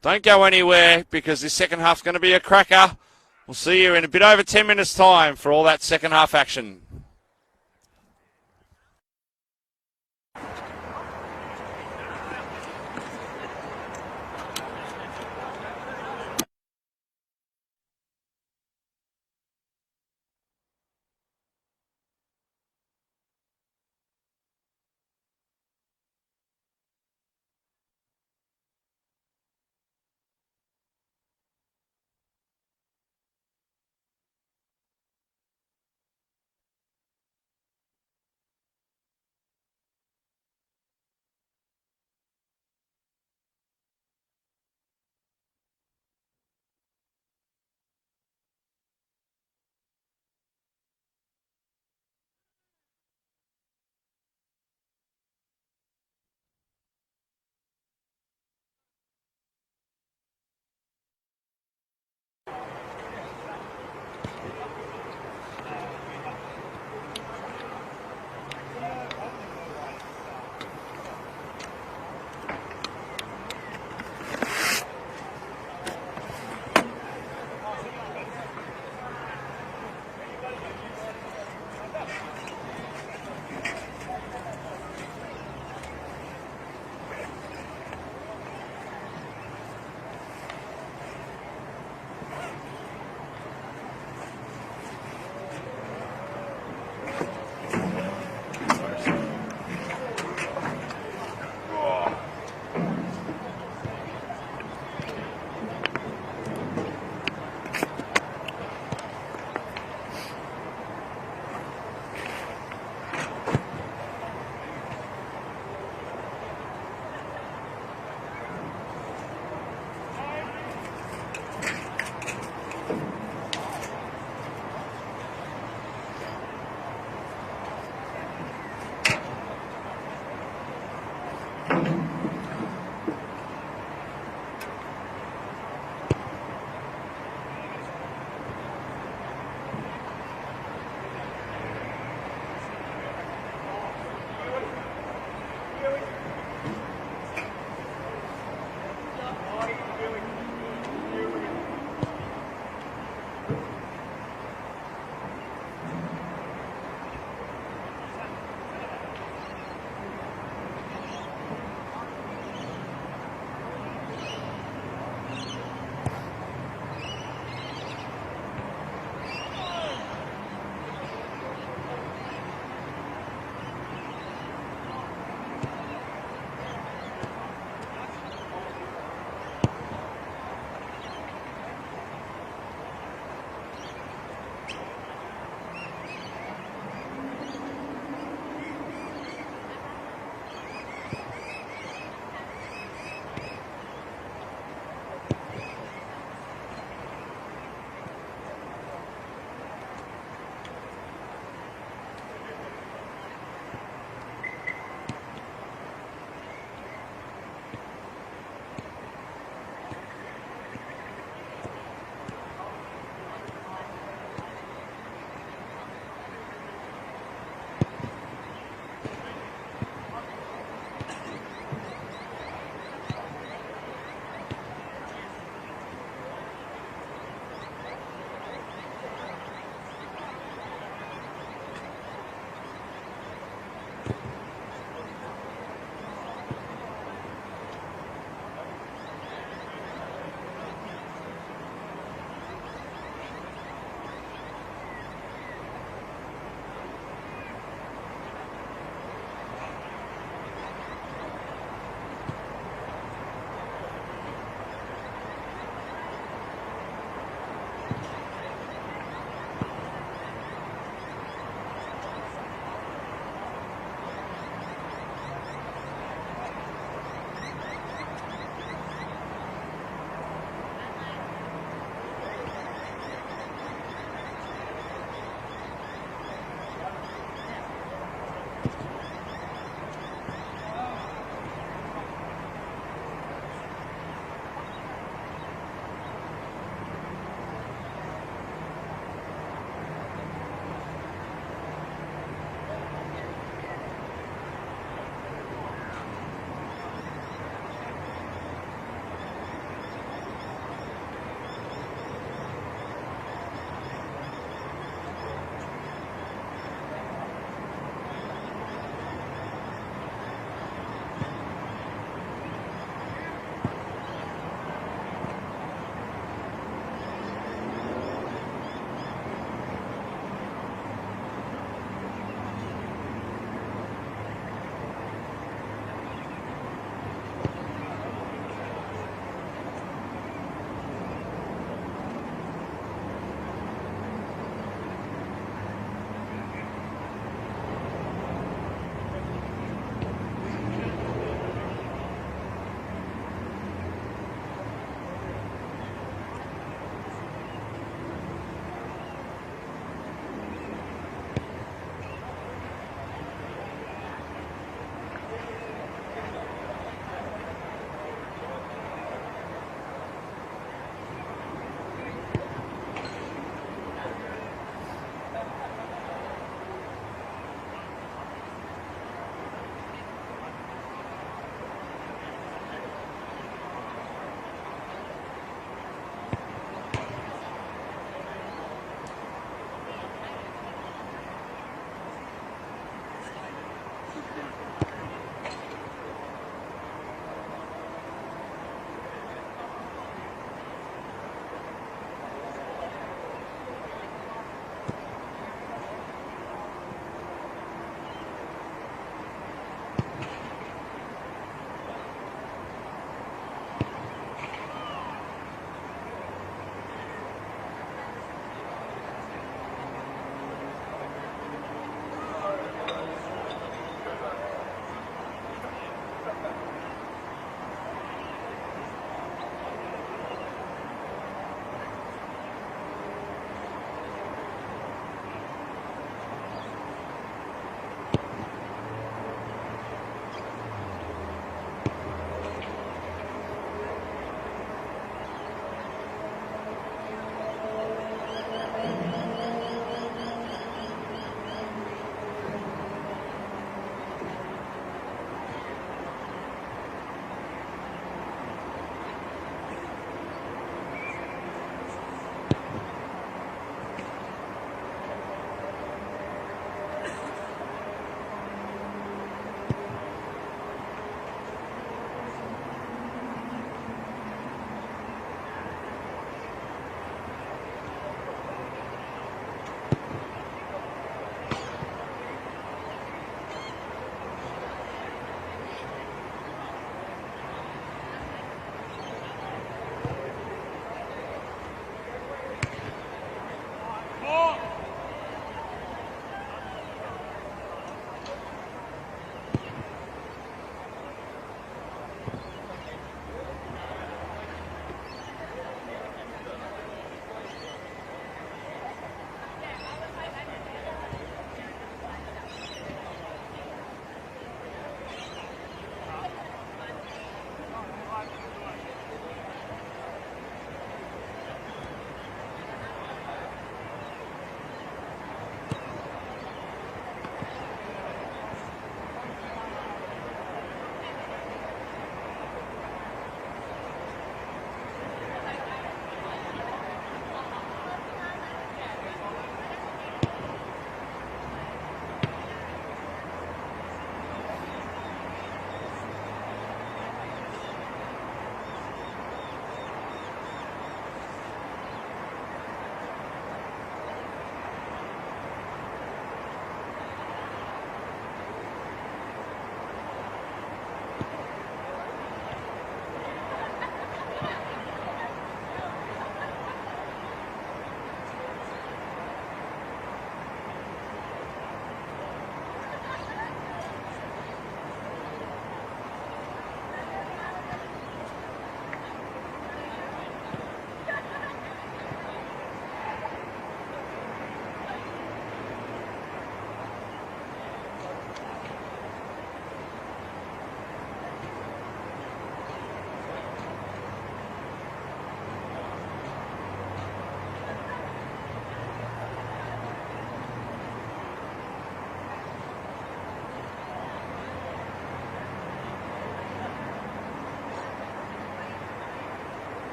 Don't go anywhere because this second half's going to be a cracker. We'll see you in a bit over 10 minutes' time for all that second half action.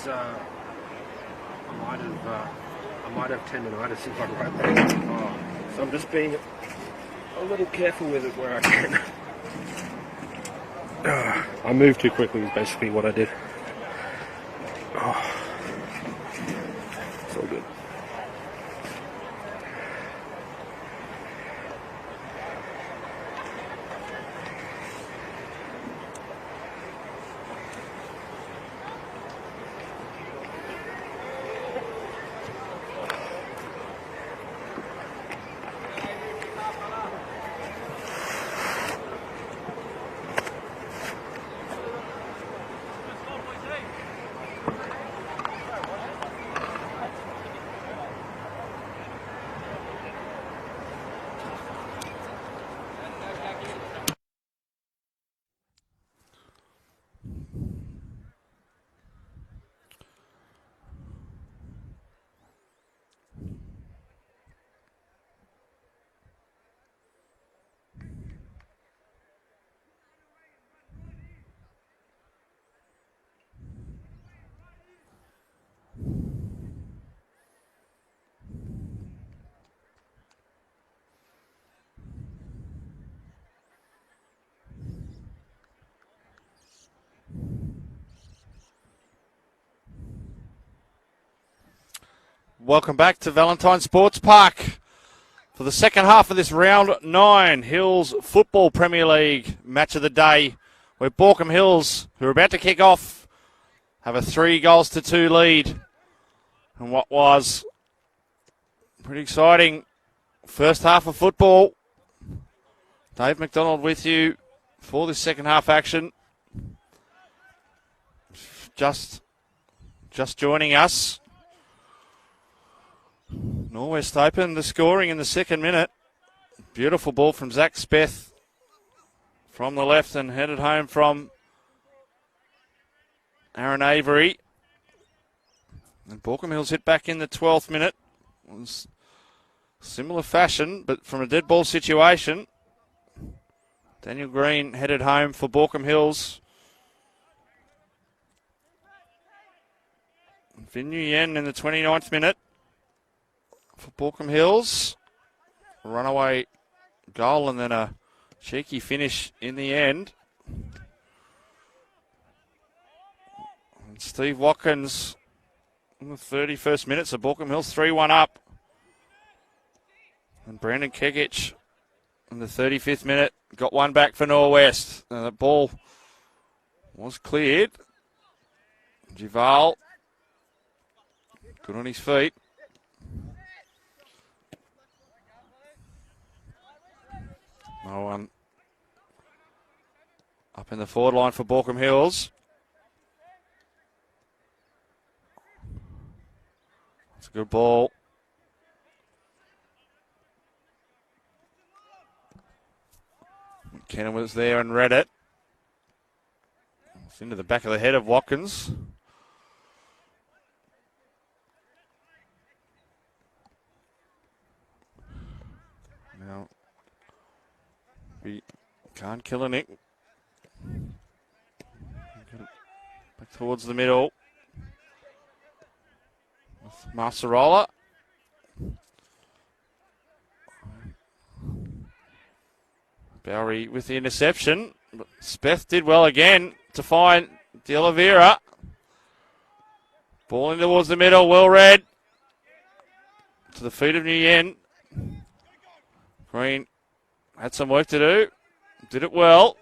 it's I might have tendonitis if I write that. Oh, so I'm just being a little careful with it where I can. I moved too quickly is basically what I did. Oh, it's all good. Welcome back to Valentine Sports Park for the second half of this round 9 Hills Football Premier League match of the day, where Baulkham Hills, who are about to kick off, have a 3-2 lead. And what was pretty exciting first half of football. Dave McDonald with you for this second half action. Just joining us. Norwest open the scoring in the second minute. Beautiful ball from Zach Speth from the left and headed home from Aaron Avery. And Baulkham Hills hit back in the 12th minute. It was similar fashion, but from a dead ball situation. Daniel Green headed home for Baulkham Hills. Vin Nguyen in the 29th minute for Baulkham Hills. Runaway goal and then a cheeky finish in the end. And Steve Watkins in the 31st minute, so Baulkham Hills 3-1 up. And Brandon Kegic in the 35th minute got one back for Norwest. And the ball was cleared. Jival, good on his feet. No one up in the forward line for Baulkham Hills. It's a good ball. McKenna was there and read it. It's into the back of the head of Watkins. Now, we can't kill a nick. Back towards the middle. Marcerola. Bowery with the interception. But Speth did well again to find De Oliveira. Ball in towards the middle, well read. To the feet of Nguyen. Green had some work to do. Did it well.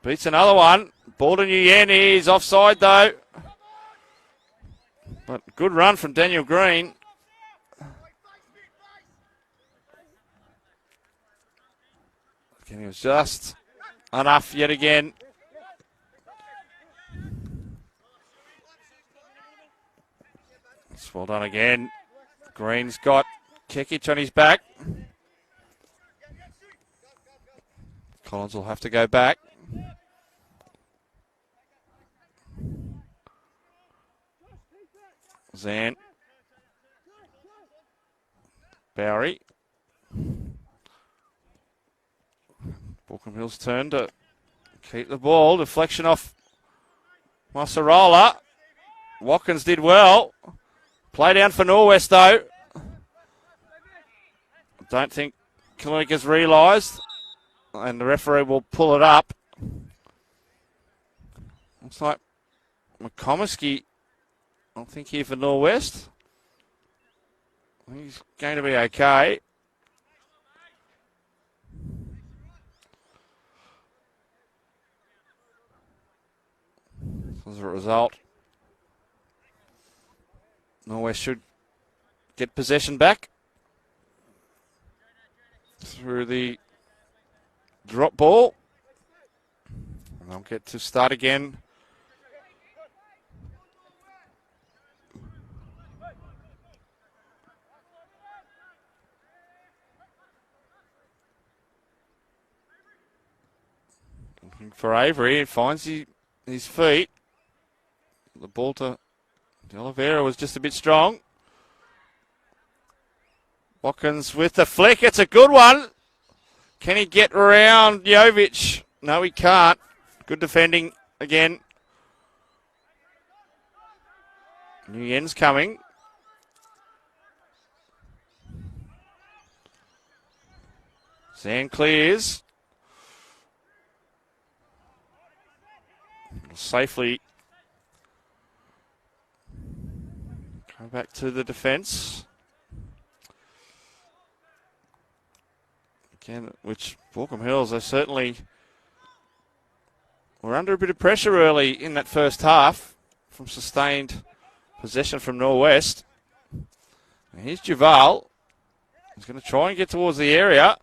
Beats another one. Ball to Nguyen. He's offside though. But good run from Daniel Green. Again, he was just enough yet again. It's well done again. Green's got Kekic on his back. Collins will have to go back. Zan. Bowery. Baulkham Hills turn to keep the ball. Deflection off Mossarola. Watkins did well. Play down for Norwest, though. Don't think Kalunika's realised. And the referee will pull it up. Looks like McComiskey, I think, here for Norwest. I think he's going to be okay. As a result, Norwest should get possession back through the drop ball. And they'll get to start again. Looking for Avery, he finds his feet. The ball to De Oliveira was just a bit strong. Watkins with the flick. It's a good one. Can he get around Jovic? No, he can't. Good defending again. Nguyen's coming. Zan clears. Safely go back to the defence. Again, which Baulkham Hills, they certainly were under a bit of pressure early in that first half from sustained possession from Norwest. And here's Duval. He's going to try and get towards the area.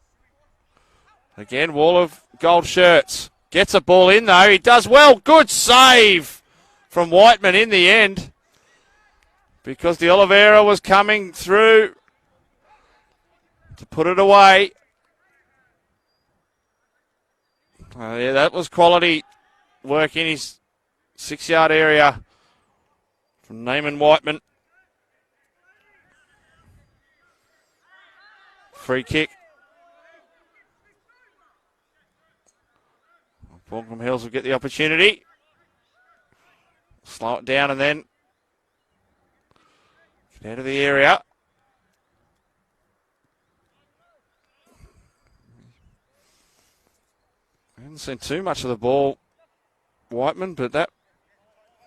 Again, wall of gold shirts. Gets a ball in, though. He does well. Good save from Whiteman in the end. Because De Oliveira was coming through to put it away. Yeah, that was quality work in his 6-yard area from Naaman Whiteman. Free kick. Baulkham Hills will get the opportunity. Slow it down and then get out of the area. I haven't seen too much of the ball, Whiteman, but that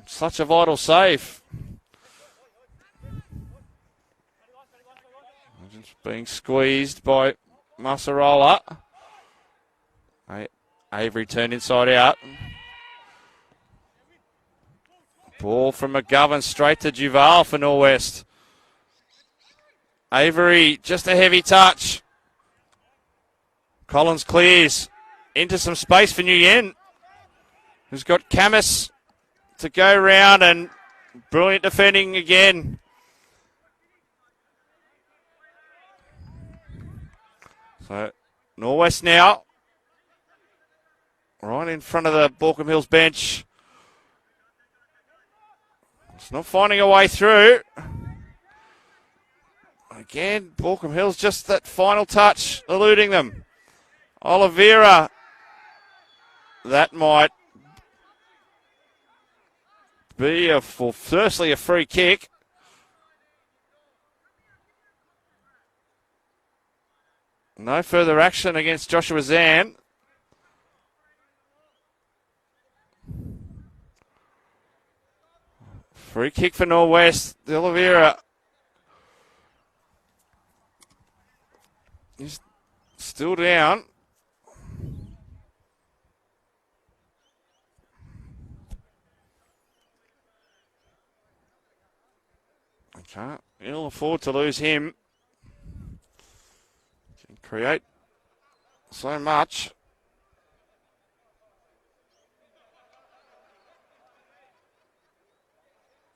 such a vital save. Just being squeezed by Mossarola. Avery turned inside out. Ball from McGovern straight to Duval for Norwest. Avery, just a heavy touch. Collins clears into some space for Nguyen, who's got Camus to go round, and brilliant defending again. So Norwest now, right in front of the Baulkham Hills bench. It's not finding a way through. Again, Baulkham Hills just that final touch, eluding them. Oliveira, that might be firstly a free kick. No further action against Joshua Zan. Free kick for Norwest. De Oliveira is still down. Can't ill afford to lose him. Can create so much.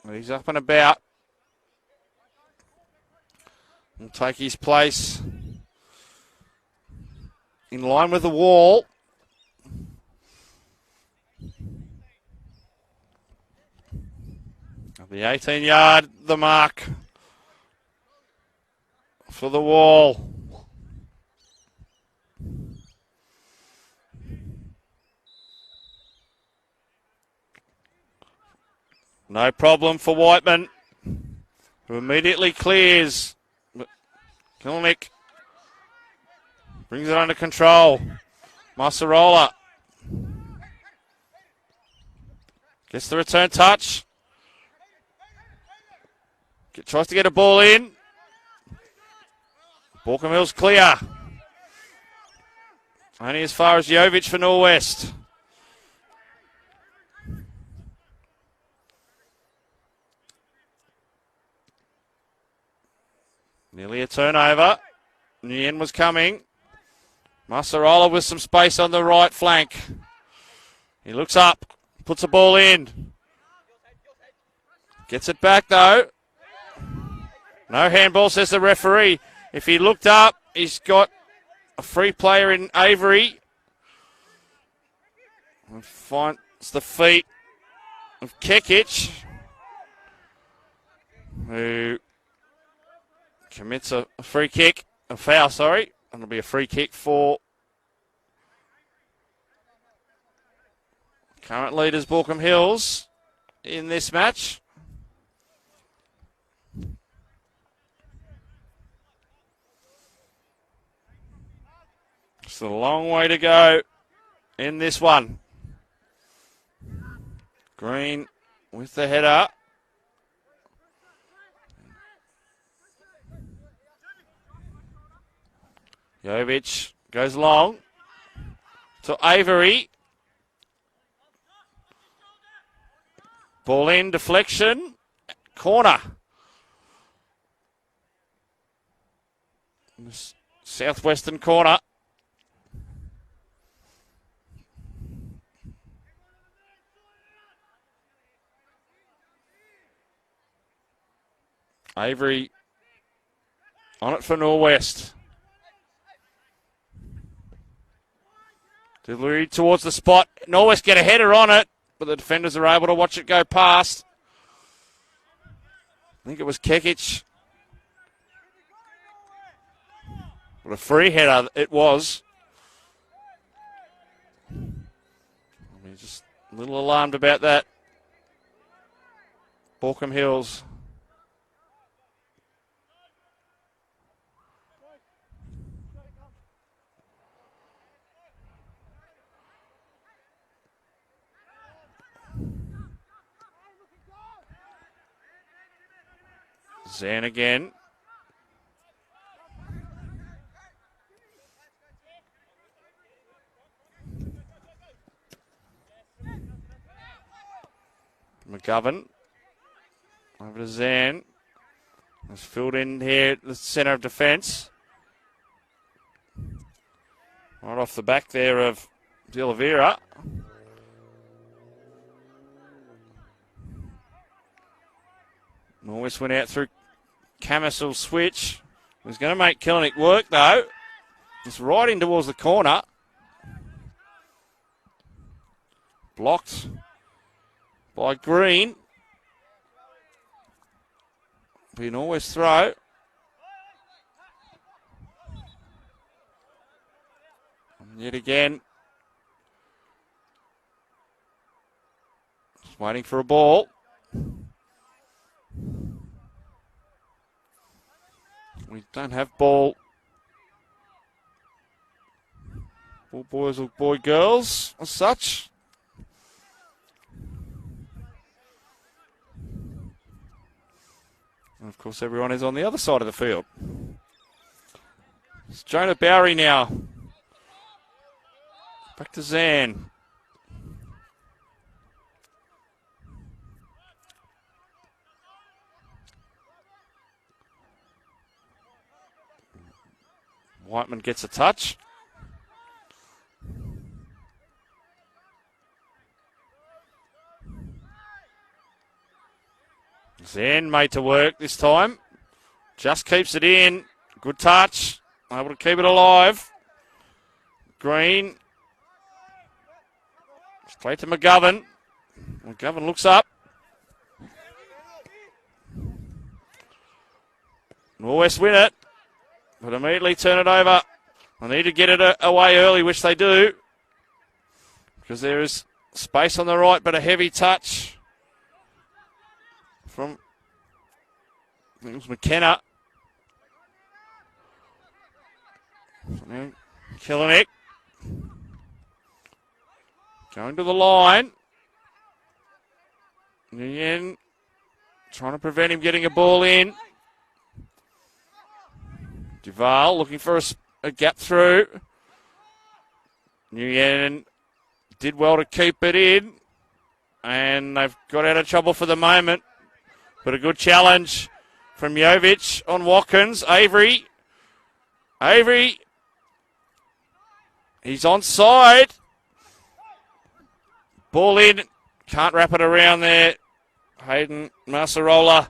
He's up and about. Will take his place in line with the wall. The 18-yard, the mark for the wall. No problem for Whiteman, who immediately clears. Kilnick brings it under control. Masarola gets the return touch. Tries to get a ball in. Baulkham Hills clear. Only as far as Jovic for Norwest. Nearly a turnover. Nguyen was coming. Masarola with some space on the right flank. He looks up, puts a ball in. Gets it back though. No handball, says the referee. If he looked up, he's got a free player in Avery. And finds the feet of Kekic, who commits a free kick, a foul, sorry. And it'll be a free kick for current leaders Baulkham Hills in this match. It's a long way to go in this one. Green with the header. Jovic goes long to Avery. Ball in, deflection, corner. Southwestern corner. Avery on it for Norwest. Delivery towards the spot. Norwest get a header on it, but the defenders are able to watch it go past. I think it was Kekic. What a free header it was. I'm just a little alarmed about that. Baulkham Hills. Zan again. McGovern over to Zan. It's filled in here at the centre of defence. Right off the back there of De Oliveira. Norwest went out through Camisel's switch. Was going to make Kilnick work though. It's right in towards the corner. Blocked by Green. Be an Norwest throw. And yet again. Just waiting for a ball. We don't have ball. Ball boys or boy girls as such. And of course everyone is on the other side of the field. It's Jonah Bowery now. Back to Zan. Whiteman gets a touch. Zan made to work this time. Just keeps it in. Good touch. Able to keep it alive. Green. Straight to McGovern. McGovern looks up. Norwest win it. But immediately turn it over. I need to get it away early, which they do. Because there is space on the right, but a heavy touch. from, I think it was McKenna. Killenek. Going to the line. Nguyen trying to prevent him getting a ball in. Duval looking for a gap through. Nguyen did well to keep it in. And they've got out of trouble for the moment. But a good challenge from Jovic on Watkins. Avery. He's onside. Ball in. Can't wrap it around there. Hayden Masarola.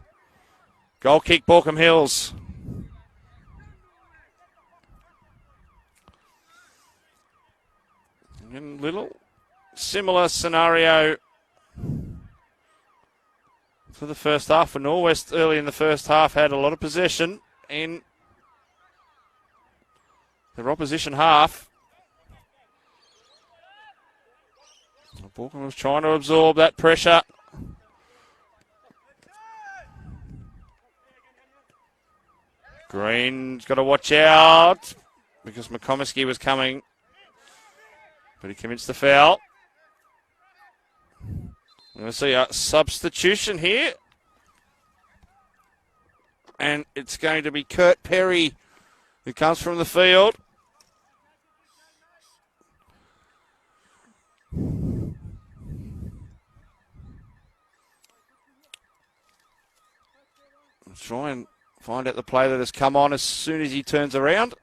Goal kick, Baulkham Hills. And little similar scenario for the first half. For Norwest early in the first half had a lot of possession in their opposition half. Baulkham was trying to absorb that pressure. Green's got to watch out because McComiskey was coming, but he commits the foul. We're going to see a substitution here. And it's going to be Kurt Perry who comes from the field. Try and find out the play that has come on as soon as he turns around.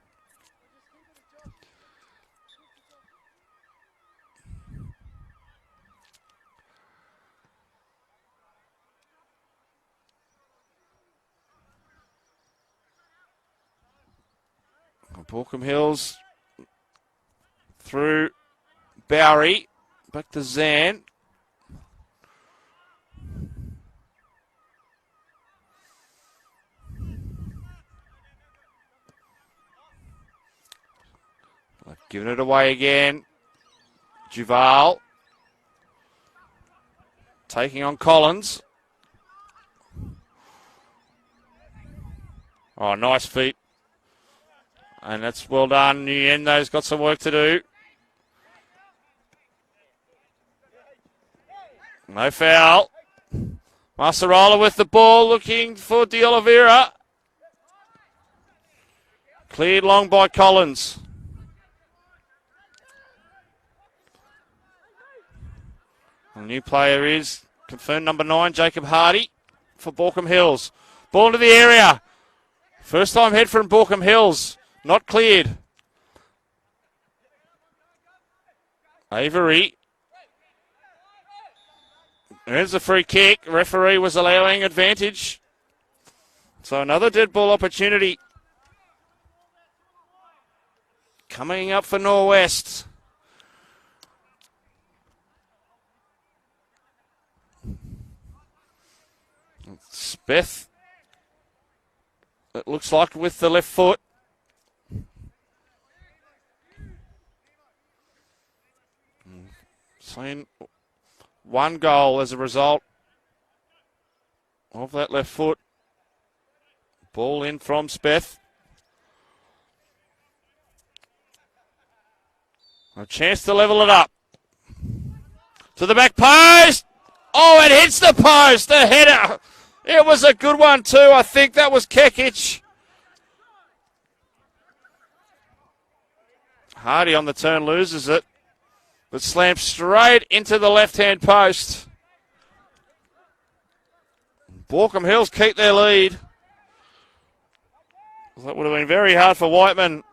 Baulkham Hills through Bowery, back to Zan. Giving it away again. Duval taking on Collins. Oh, nice feet. And that's well done. Nguyendo's got some work to do. No foul. Masarola with the ball looking for De Oliveira. Cleared long by Collins. A new player is confirmed number 9, Jacob Hardy for Baulkham Hills. Ball into the area. First time head from Baulkham Hills. Not cleared. Avery. There's a free kick. Referee was allowing advantage. So another dead ball opportunity. Coming up for Norwest. Speth, it looks like with the left foot. Seen one goal as a result of that left foot. Ball in from Speth. A chance to level it up. To the back post. Oh, it hits the post. The header. It was a good one too. I think that was Kekic. Hardy on the turn loses it, but slams straight into the left-hand post. Baulkham Hills keep their lead. That would have been very hard for Whiteman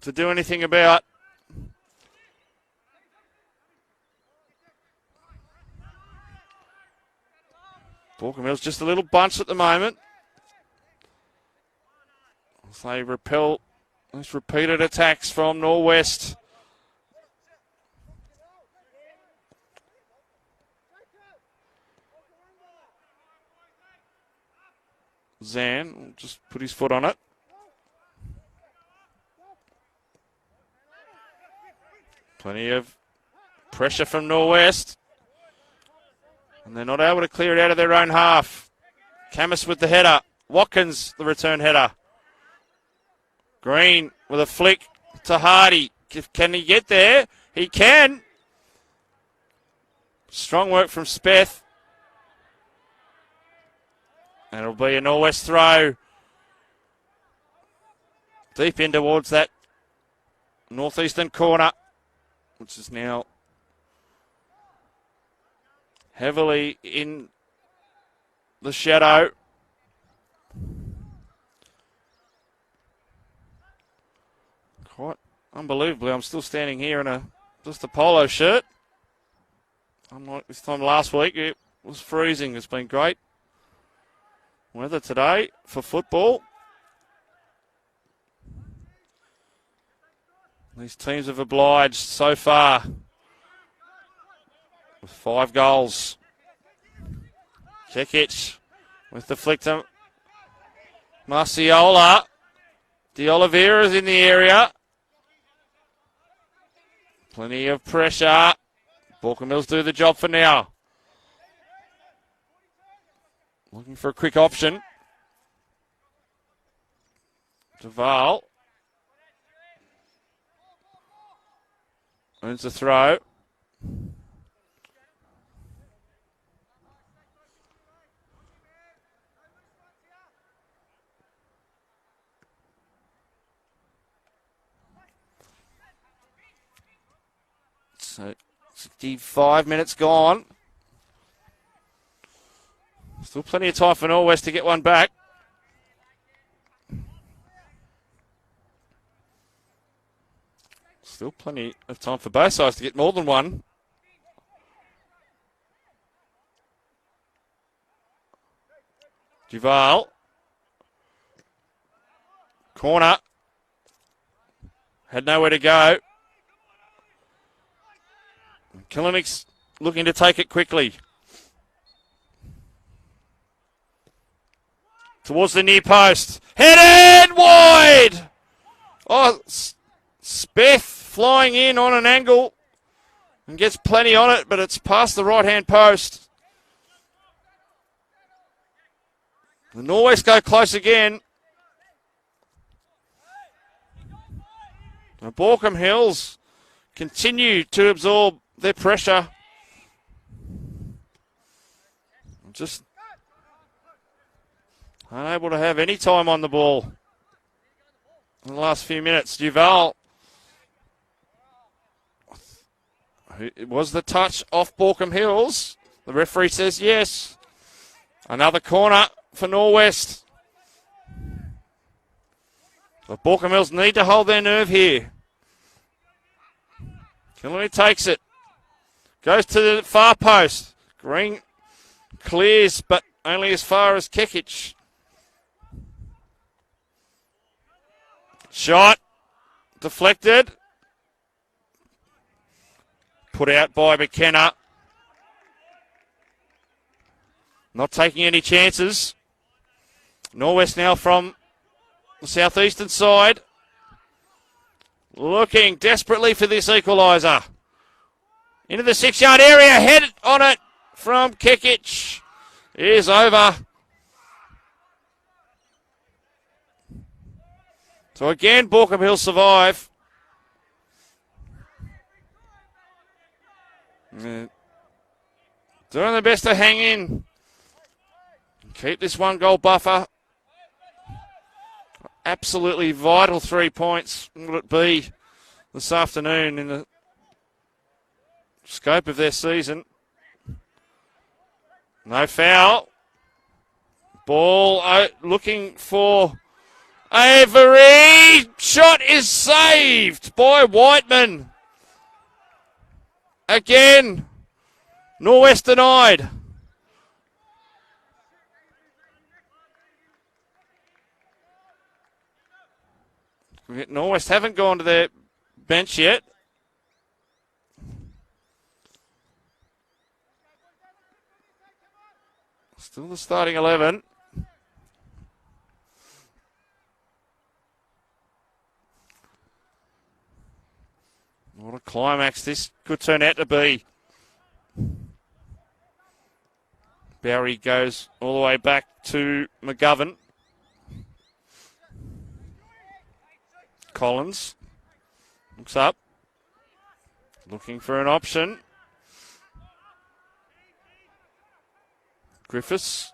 to do anything about. Baulkham Hills just a little bunch at the moment. As they repel these repeated attacks from Norwest. Zan will just put his foot on it. Plenty of pressure from Norwest. And they're not able to clear it out of their own half. Camus with the header. Watkins, the return header. Green with a flick to Hardy. Can he get there? He can. Strong work from Speth. And it'll be a Norwest throw. Deep in towards that northeastern corner, which is now heavily in the shadow. Quite unbelievably, I'm still standing here in just a polo shirt. Unlike this time last week, it was freezing. It's been great weather today for football. These teams have obliged so far with 5 goals. Kekic with the flick to Marciola. De Oliveira's in the area. Plenty of pressure. Baulkham Hills do the job for now. Looking for a quick option. Duval. Earns the throw. So 65 minutes gone. Still plenty of time for Norwest to get one back. Still plenty of time for both sides to get more than one. Duval. Corner. Had nowhere to go. Kilinik's looking to take it quickly. Towards the near post. Headed wide! Oh, Speth flying in on an angle and gets plenty on it, but it's past the right-hand post. The Norwest go close again. The Baulkham Hills continue to absorb their pressure. Just unable to have any time on the ball in the last few minutes. Duval. It was the touch off Baulkham Hills. The referee says yes. Another corner for Norwest. The Baulkham Hills need to hold their nerve here. Kilinik takes it. Goes to the far post. Green clears, but only as far as Kekic. Shot. Deflected. Put out by McKenna. Not taking any chances. Norwest now from the southeastern side. Looking desperately for this equaliser. Into the 6-yard area. Head on it from Kekic. Is over. So again, Baulkham Hills survive. Doing their best to hang in. Keep this 1-goal buffer. Absolutely vital 3 points. Will it be this afternoon in the scope of their season? No foul. Ball looking for Avery. Shot is saved by Whiteman. Again, Norwest denied. Norwest haven't gone to their bench yet. Still the starting 11. What a climax this could turn out to be. Bowery goes all the way back to McGovern. Collins looks up, looking for an option. Griffiths.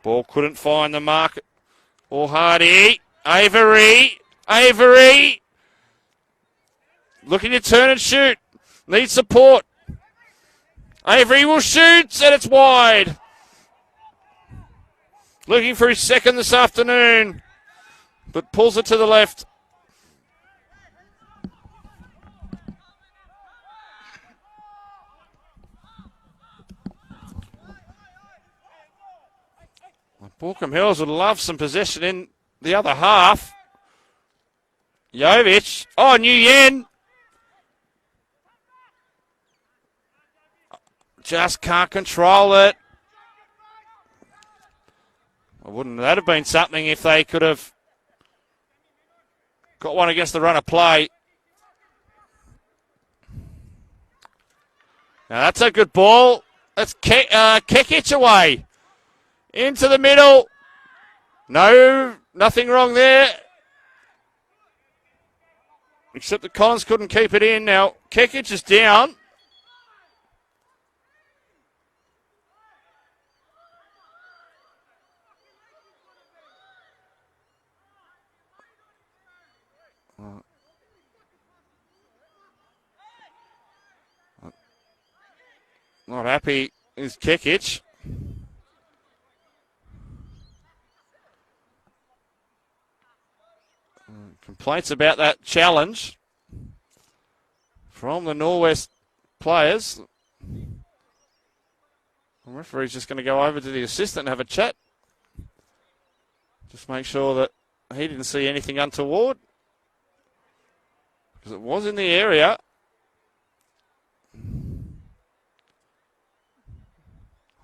Ball couldn't find the mark. Or Hardy. Avery. Looking to turn and shoot. Needs support. Avery will shoot, and it's wide. Looking for his second this afternoon, but pulls it to the left. Baulkham Hills would love some possession in the other half. Jovic. Oh, Nguyen. Just can't control it. Well, wouldn't that have been something if they could have got one against the run of play? Now that's a good ball. That's Kekic away. Into the middle. No, nothing wrong there. Except that Collins couldn't keep it in. Now, Kekic is down. Not happy is Kekic. Complaints about that challenge from the Norwest players. The referee's just going to go over to the assistant and have a chat. Just make sure that he didn't see anything untoward. Because it was in the area.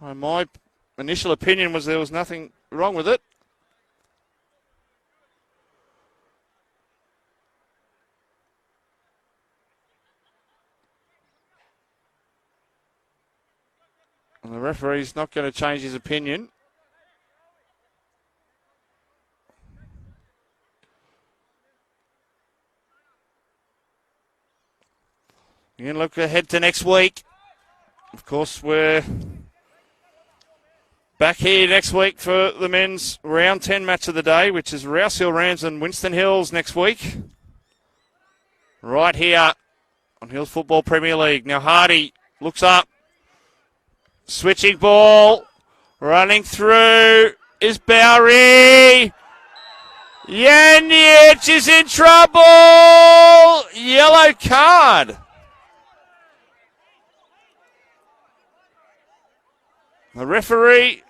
My initial opinion was there was nothing wrong with it. And the referee's not going to change his opinion. You can look ahead to next week. Of course, we're back here next week for the men's round 10 match of the day, which is Rouse Hill Rams and Winston Hills next week. Right here on Hills Football Premier League. Now Hardy looks up. Switching ball. Running through is Bowery. Janic is in trouble. Yellow card. The referee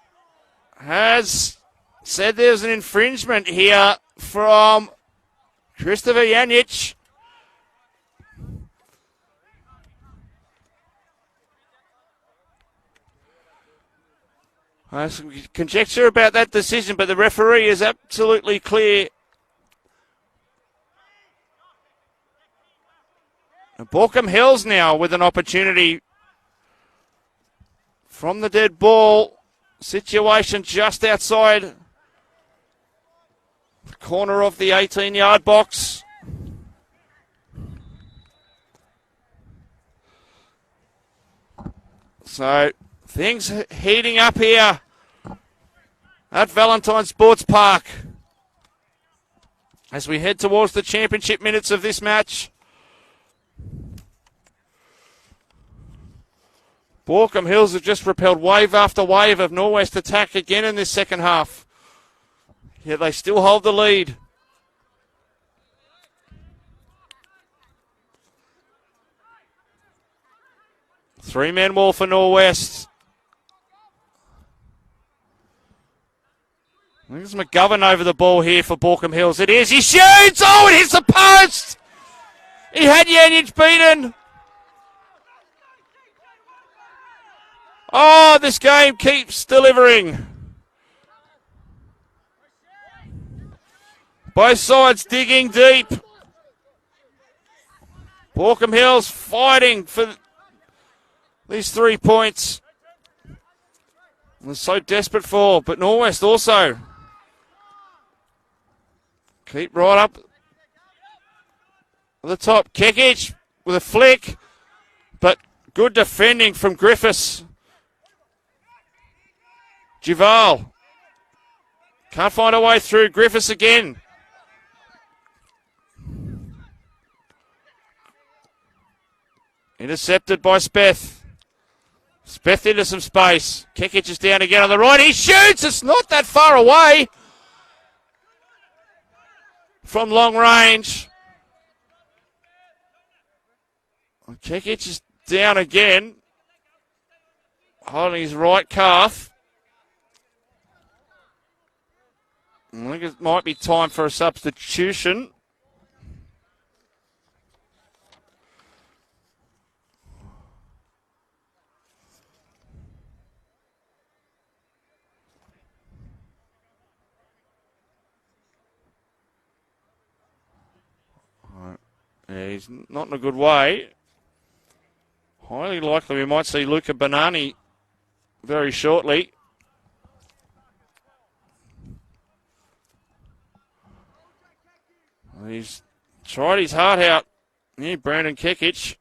has said there's an infringement here from Christopher Janic. Some conjecture about that decision, but the referee is absolutely clear. Baulkham Hills now with an opportunity from the dead ball. Situation just outside the corner of the 18-yard box. So things heating up here at Valentine Sports Park as we head towards the championship minutes of this match. Baulkham Hills have just repelled wave after wave of Norwest attack again in this second half. Yet they still hold the lead. Three-man wall for Norwest. I think it's McGovern over the ball here for Baulkham Hills. It is. He shoots! Oh, it hits the post! He had Janic beaten. Oh, this game keeps delivering. Both sides digging deep. Baulkham Hills fighting for these 3 points they're so desperate for, but Norwest also keep right up at the top. Kekic with a flick, but good defending from Griffiths. Duval can't find a way through. Griffiths again. Intercepted by Speth. Speth into some space. Kekic is down again on the right. He shoots. It's not that far away from long range. Kekic is down again, holding his right calf. I think it might be time for a substitution. Yeah, he's not in a good way. Highly likely we might see Luca Banani very shortly. He's tried his heart out. Yeah, Brandon Kekic.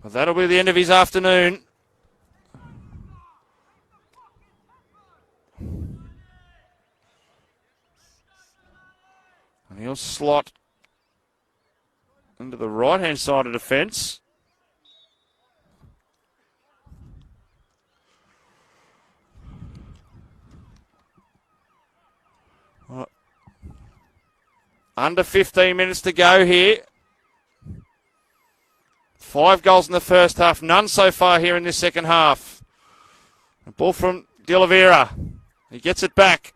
But that'll be the end of his afternoon. And he'll slot into the right-hand side of defence. Under 15 minutes to go here. 5 goals in the first half, none so far here in this second half. A ball from De Oliveira. He gets it back.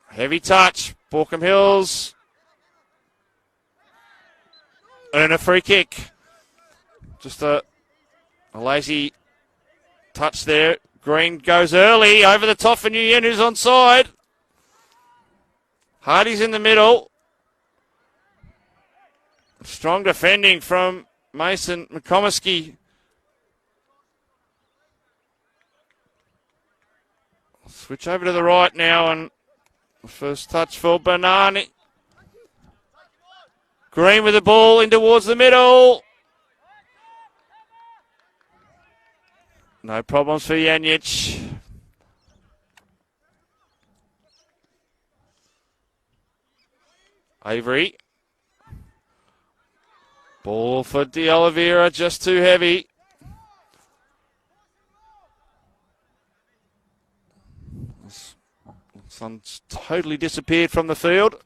Heavy touch. Baulkham Hills. Earn a free kick. Just a lazy touch there. Green goes early over the top for Nguyen, who's onside. Hardy's in the middle. Strong defending from Mason McComiskey. Switch over to the right now, and first touch for Banani. Green with the ball in towards the middle. No problems for Janic. Avery. Ball for De Oliveira, just too heavy. Sun's totally disappeared from the field.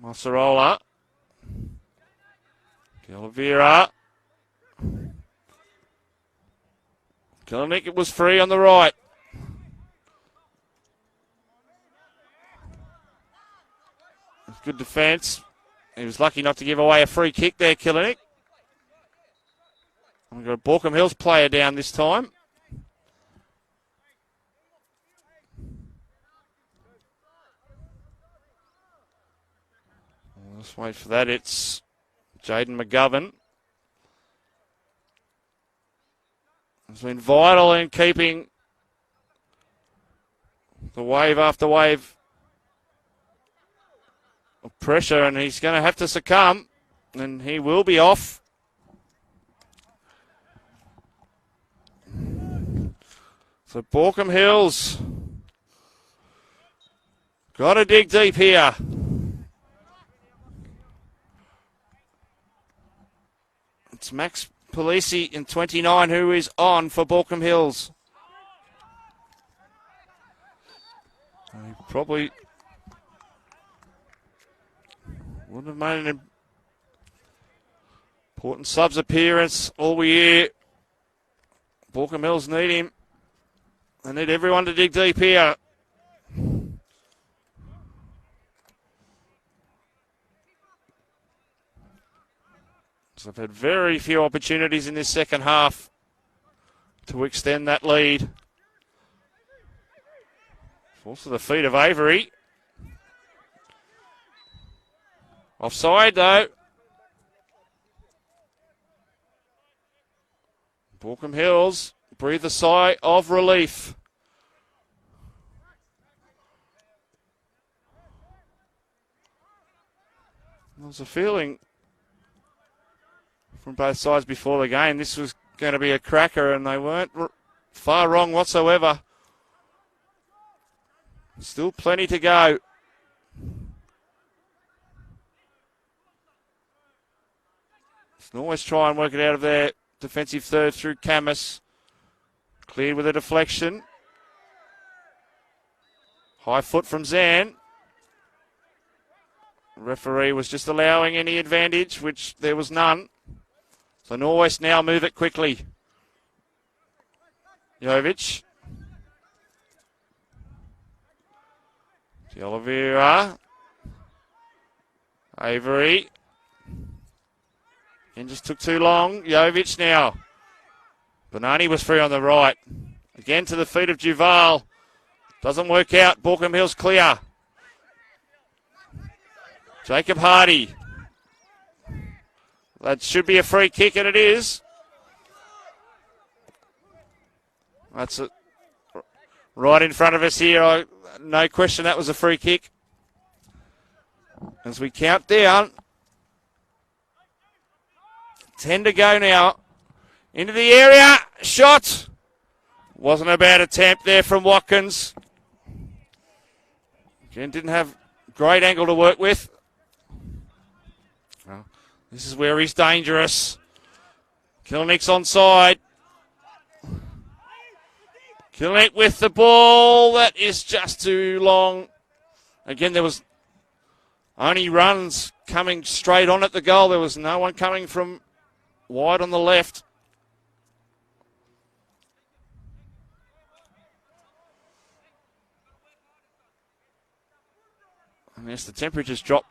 Massarola. De Oliveira. Kalinick, it was free on the right. Good defence. He was lucky not to give away a free kick there, Kalinick. We've got a Baulkham Hills player down this time. Let's wait for that. It's Jaden McGovern. Has been vital in keeping the wave after wave of pressure, and he's going to have to succumb, and he will be off. So Baulkham Hills got to dig deep here. It's Max Polisi in 29 who is on for Baulkham Hills. He probably would have made an important subs appearance all year. Baulkham Hills need him. They need everyone to dig deep here. So they've had very few opportunities in this second half to extend that lead. Falls to the feet of Avery. Offside, though. Baulkham Hills breathe a sigh of relief. There was a feeling from both sides before the game this was going to be a cracker, and they weren't far wrong whatsoever. Still plenty to go. Norwest try and work it out of their defensive third through Camus. Cleared with a deflection. High foot from Zan. Referee was just allowing any advantage, which there was none. So Norwest now move it quickly. Jovic. De Oliveira. Avery. And just took too long. Jovic now. Bonani was free on the right. Again to the feet of Duval. Doesn't work out. Baulkham Hills clear. Jacob Hardy. That should be a free kick, and it is. That's it. Right in front of us here. No question that was a free kick. As we count down. 10 to go now. Into the area. Shot. Wasn't a bad attempt there from Watkins. Again, didn't have great angle to work with. Well, this is where he's dangerous. Kilnick's onside. Kilnick with the ball. That is just too long. Again, there was only runs coming straight on at the goal. There was no one coming from wide on the left. And yes, the temperatures dropped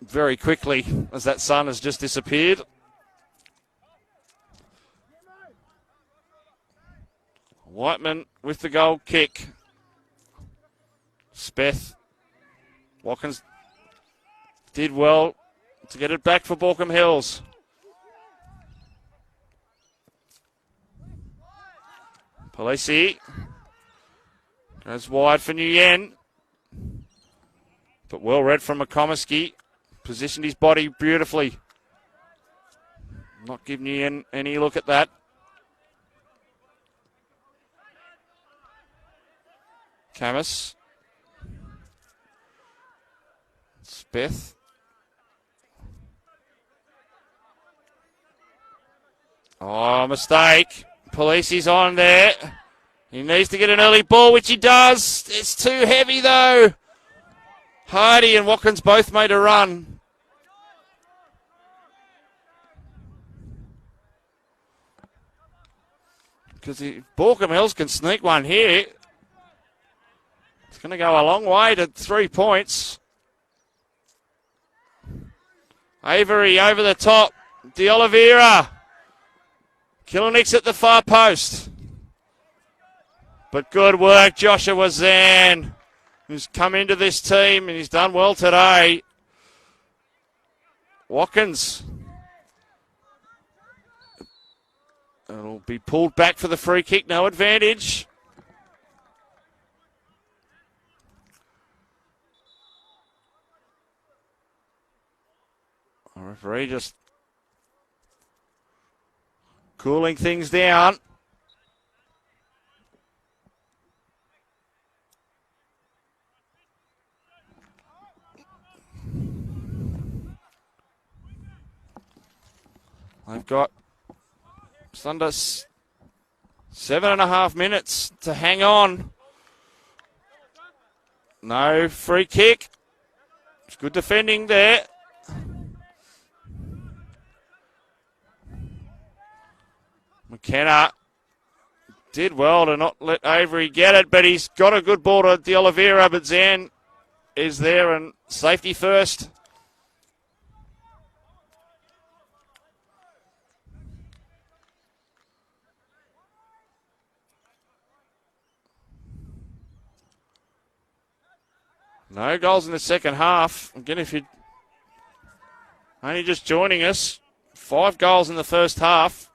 very quickly as that sun has just disappeared. Whiteman with the goal kick. Speth. Watkins did well to get it back for Baulkham Hills. Palisi goes wide for Nguyen. But well read from McComiskey. Positioned his body beautifully. Not giving Nguyen any look at that. Camus. Speth. Oh, mistake. Palisi's on there. He needs to get an early ball, which he does. It's too heavy, though. Hardy and Watkins both made a run. Because if Baulkham Hills can sneak one here, it's going to go a long way to 3 points. Avery over the top. De Oliveira. Kilnick's at the far post. But good work, Joshua Zan, who's come into this team and he's done well today. Watkins. It'll be pulled back for the free kick, no advantage. The referee just cooling things down. They've got just under 7.5 minutes to hang on. No free kick. It's good defending there. McKenna did well to not let Avery get it, but he's got a good ball to De Oliveira, but Zan is there and safety first. No goals in the second half. Again, if you're only just joining us, 5 goals in the first half.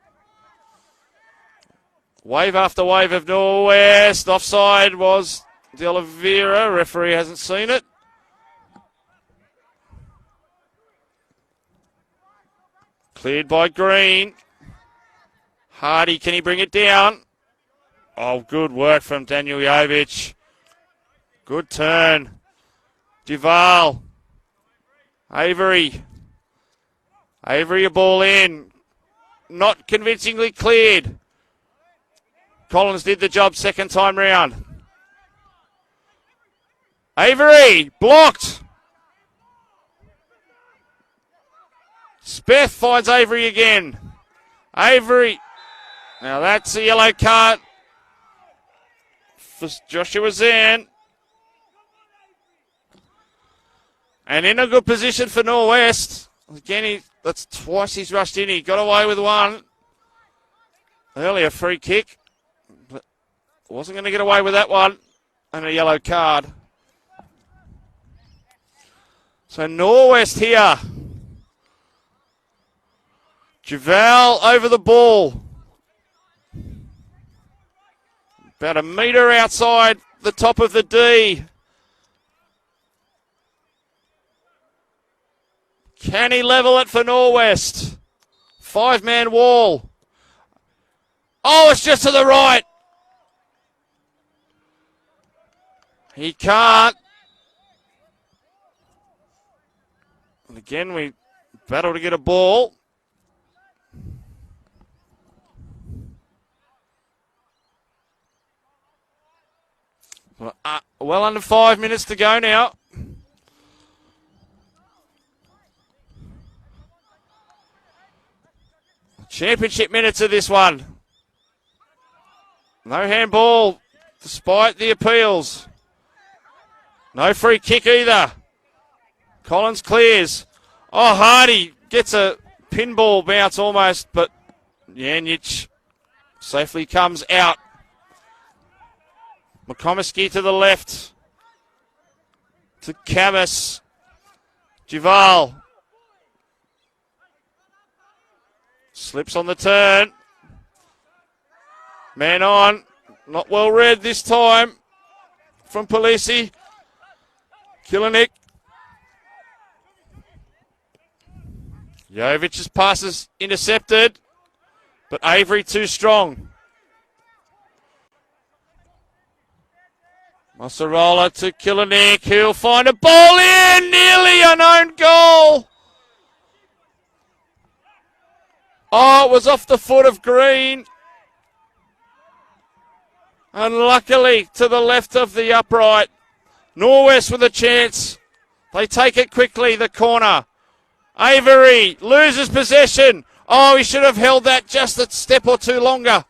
Wave after wave of Norwest. Offside was De Oliveira. Referee hasn't seen it. Cleared by Green. Hardy, can he bring it down? Oh, good work from Daniel Jovic. Good turn. Duval. Avery. Avery, a ball in. Not convincingly cleared. Collins did the job second time round. Avery, blocked. Speth finds Avery again. Avery. Now that's a yellow card for Joshua Zan. And in a good position for Norwest. Again, that's twice he's rushed in. He got away with one. Earlier free kick. But wasn't going to get away with that one. And a yellow card. So Norwest here. Duval over the ball. About a metre outside the top of the D. Can he level it for Norwest? 5-man wall. Oh, it's just to the right. He can't. And again, we battle to get a ball. Well under 5 minutes to go now. Championship minutes of this one. No handball despite the appeals. No free kick either. Collins clears. Oh, Hardy gets a pinball bounce almost, but Janic safely comes out. McComiskey to the left. To Camus. Duval. Slips on the turn. Man on. Not well read this time from Polisi. Kilinik. Jovic's pass is intercepted, but Avery too strong. Masarola to Kilinik. He'll find a ball in. Nearly an own goal. Oh, it was off the foot of Green. And luckily to the left of the upright. Norwest with a chance. They take it quickly, the corner. Avery loses possession. Oh, he should have held that just a step or two longer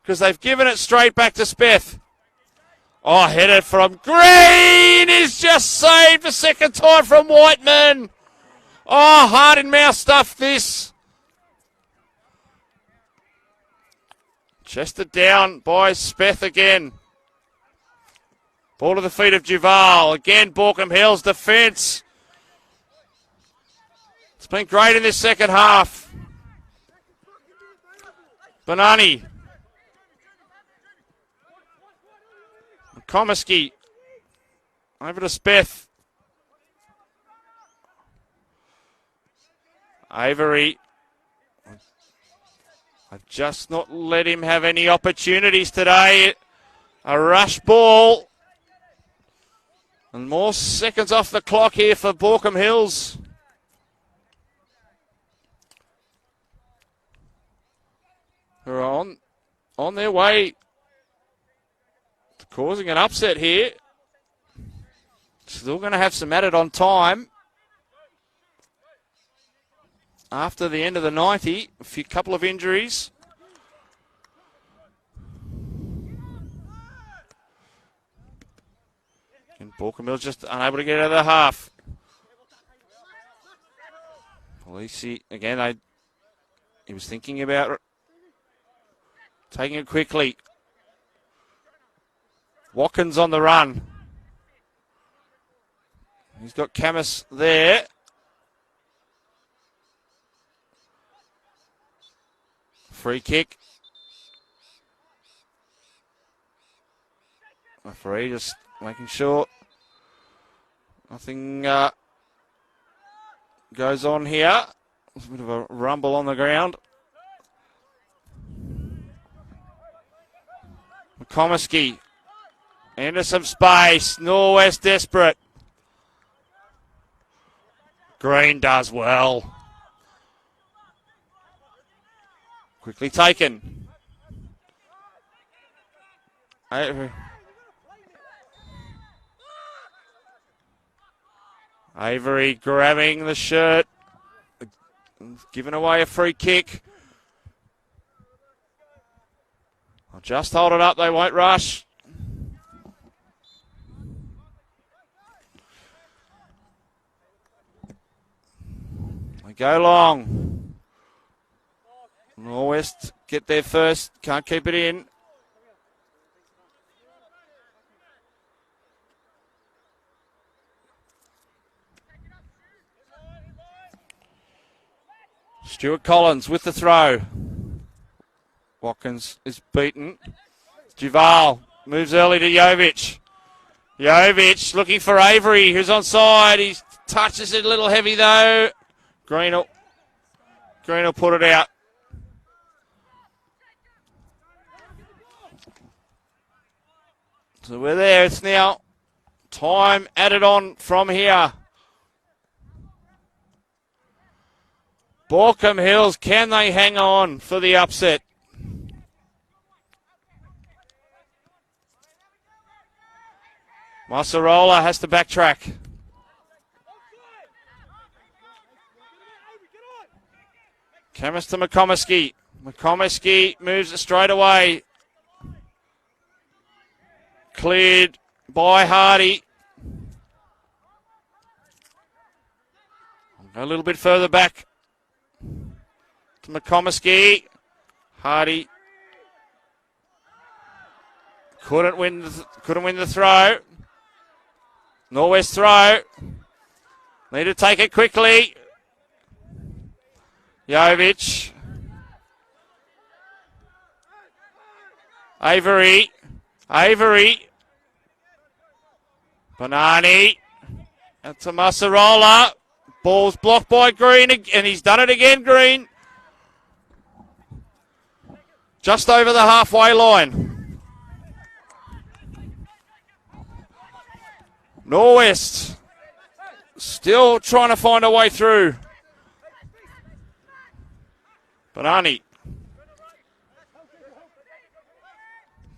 because they've given it straight back to Speth. Oh, headed from Green is just saved a second time from Whiteman. Oh, heart and mouth stuff this. Chested down by Speth again. Ball to the feet of Duval. Again, Baulkham Hills defence. It's been great in this second half. Bonani. Komisky. Over to Speth. Avery. I've just not let him have any opportunities today. A rush ball. And more seconds off the clock here for Baulkham Hills. Who are on their way to causing an upset here. Still going to have some added on time. After the end of the 90, a couple of injuries. And Baulkham Hills just unable to get out of the half. Polisi, again, he was thinking about taking it quickly. Watkins on the run. He's got Camus there. Free kick. Referee just making sure nothing goes on here. There's a bit of a rumble on the ground. McComiskey into some space. Norwest desperate. Green does well. Quickly taken. Avery grabbing the shirt. Giving away a free kick. I'll just hold it up. They won't rush. They go long. Norwest get there first. Can't keep it in. Stuart Collins with the throw. Watkins is beaten. Duval moves early to Jovic. Jovic looking for Avery, who's onside. He touches it a little heavy though. Green will put it out. So we're there. It's now time added on from here. Baulkham Hills, can they hang on for the upset? Massarola has to backtrack. Camus to McComiskey. McComiskey moves it straight away. Cleared by Hardy. A little bit further back to McComiskey. Hardy couldn't win the throw. Norwest throw. Need to take it quickly. Jovic. Avery. Banani. That's a Massarola. Ball's blocked by Green, and he's done it again, Green. Just over the halfway line. Norwest still trying to find a way through. Banani.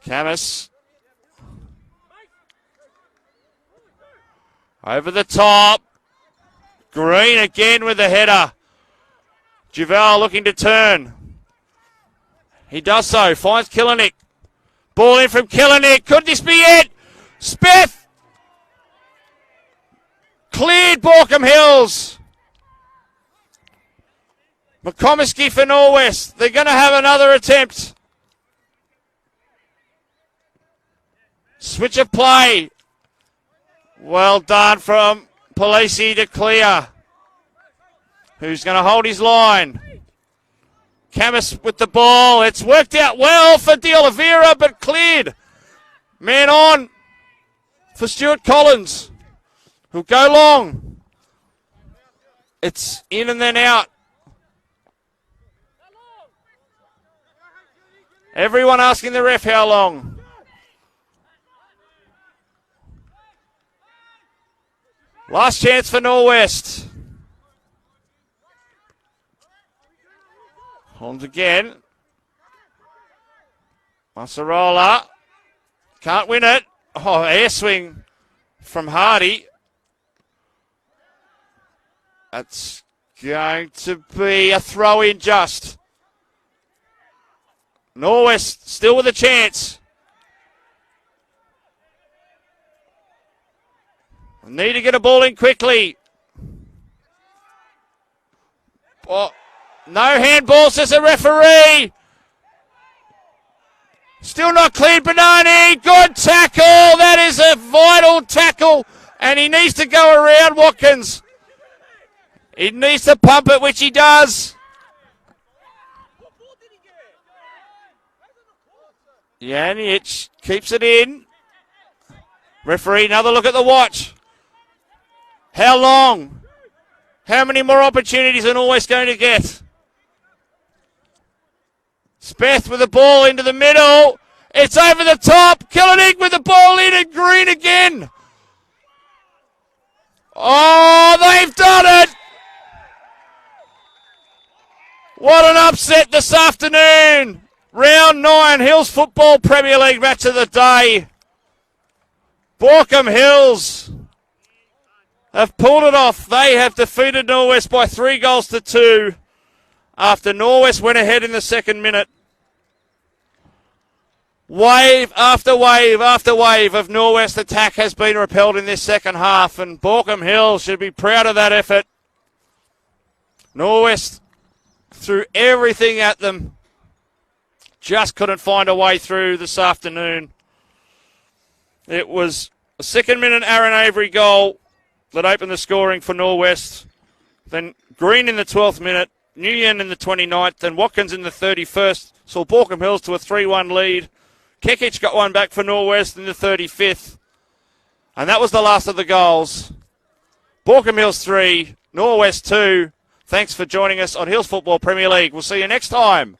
Camus. Over the top. Green again with the header. Duval looking to turn. He does so. Finds Killinick. Ball in from Killinick. Could this be it? Spiff. Cleared Baulkham Hills. McComiskey for Norwest. They're going to have another attempt. Switch of play. Well done from Polisi to clear. Who's going to hold his line? Camus with the ball. It's worked out well for De Oliveira, but cleared. Man on for Stuart Collins, who'll go long. It's in and then out. Everyone asking the ref how long. Last chance for Norwest. Holmes again. Massarola. Can't win it. Oh, air swing from Hardy. That's going to be a throw-in just. Norwest still with a chance. Need to get a ball in quickly. Oh, no handball, says the referee. Still not cleared, Banani. Good tackle. That is a vital tackle And he needs to go around Watkins. He needs to pump it, which he does. Janic keeps it in. Referee, another look at the watch. How long? How many more opportunities are Norwest going to get? Speth with the ball into the middle. It's over the top. Killenig with the ball in and Green again. Oh, they've done it! What an upset this afternoon. Round 9, Hills Football Premier League match of the day. Baulkham Hills have pulled it off. They have defeated Norwest by 3-2 after Norwest went ahead in the second minute. Wave after wave after wave of Norwest attack has been repelled in this second half, and Baulkham Hills should be proud of that effort. Norwest threw everything at them. Just couldn't find a way through this afternoon. It was a second-minute Aaron Avery goal that opened the scoring for Norwest. Then Green in the 12th minute, Nguyen in the 29th, and Watkins in the 31st saw Baulkham Hills to a 3-1 lead. Kekic got one back for Norwest in the 35th. And that was the last of the goals. Baulkham Hills 3, Norwest 2. Thanks for joining us on Hills Football Premier League. We'll see you next time.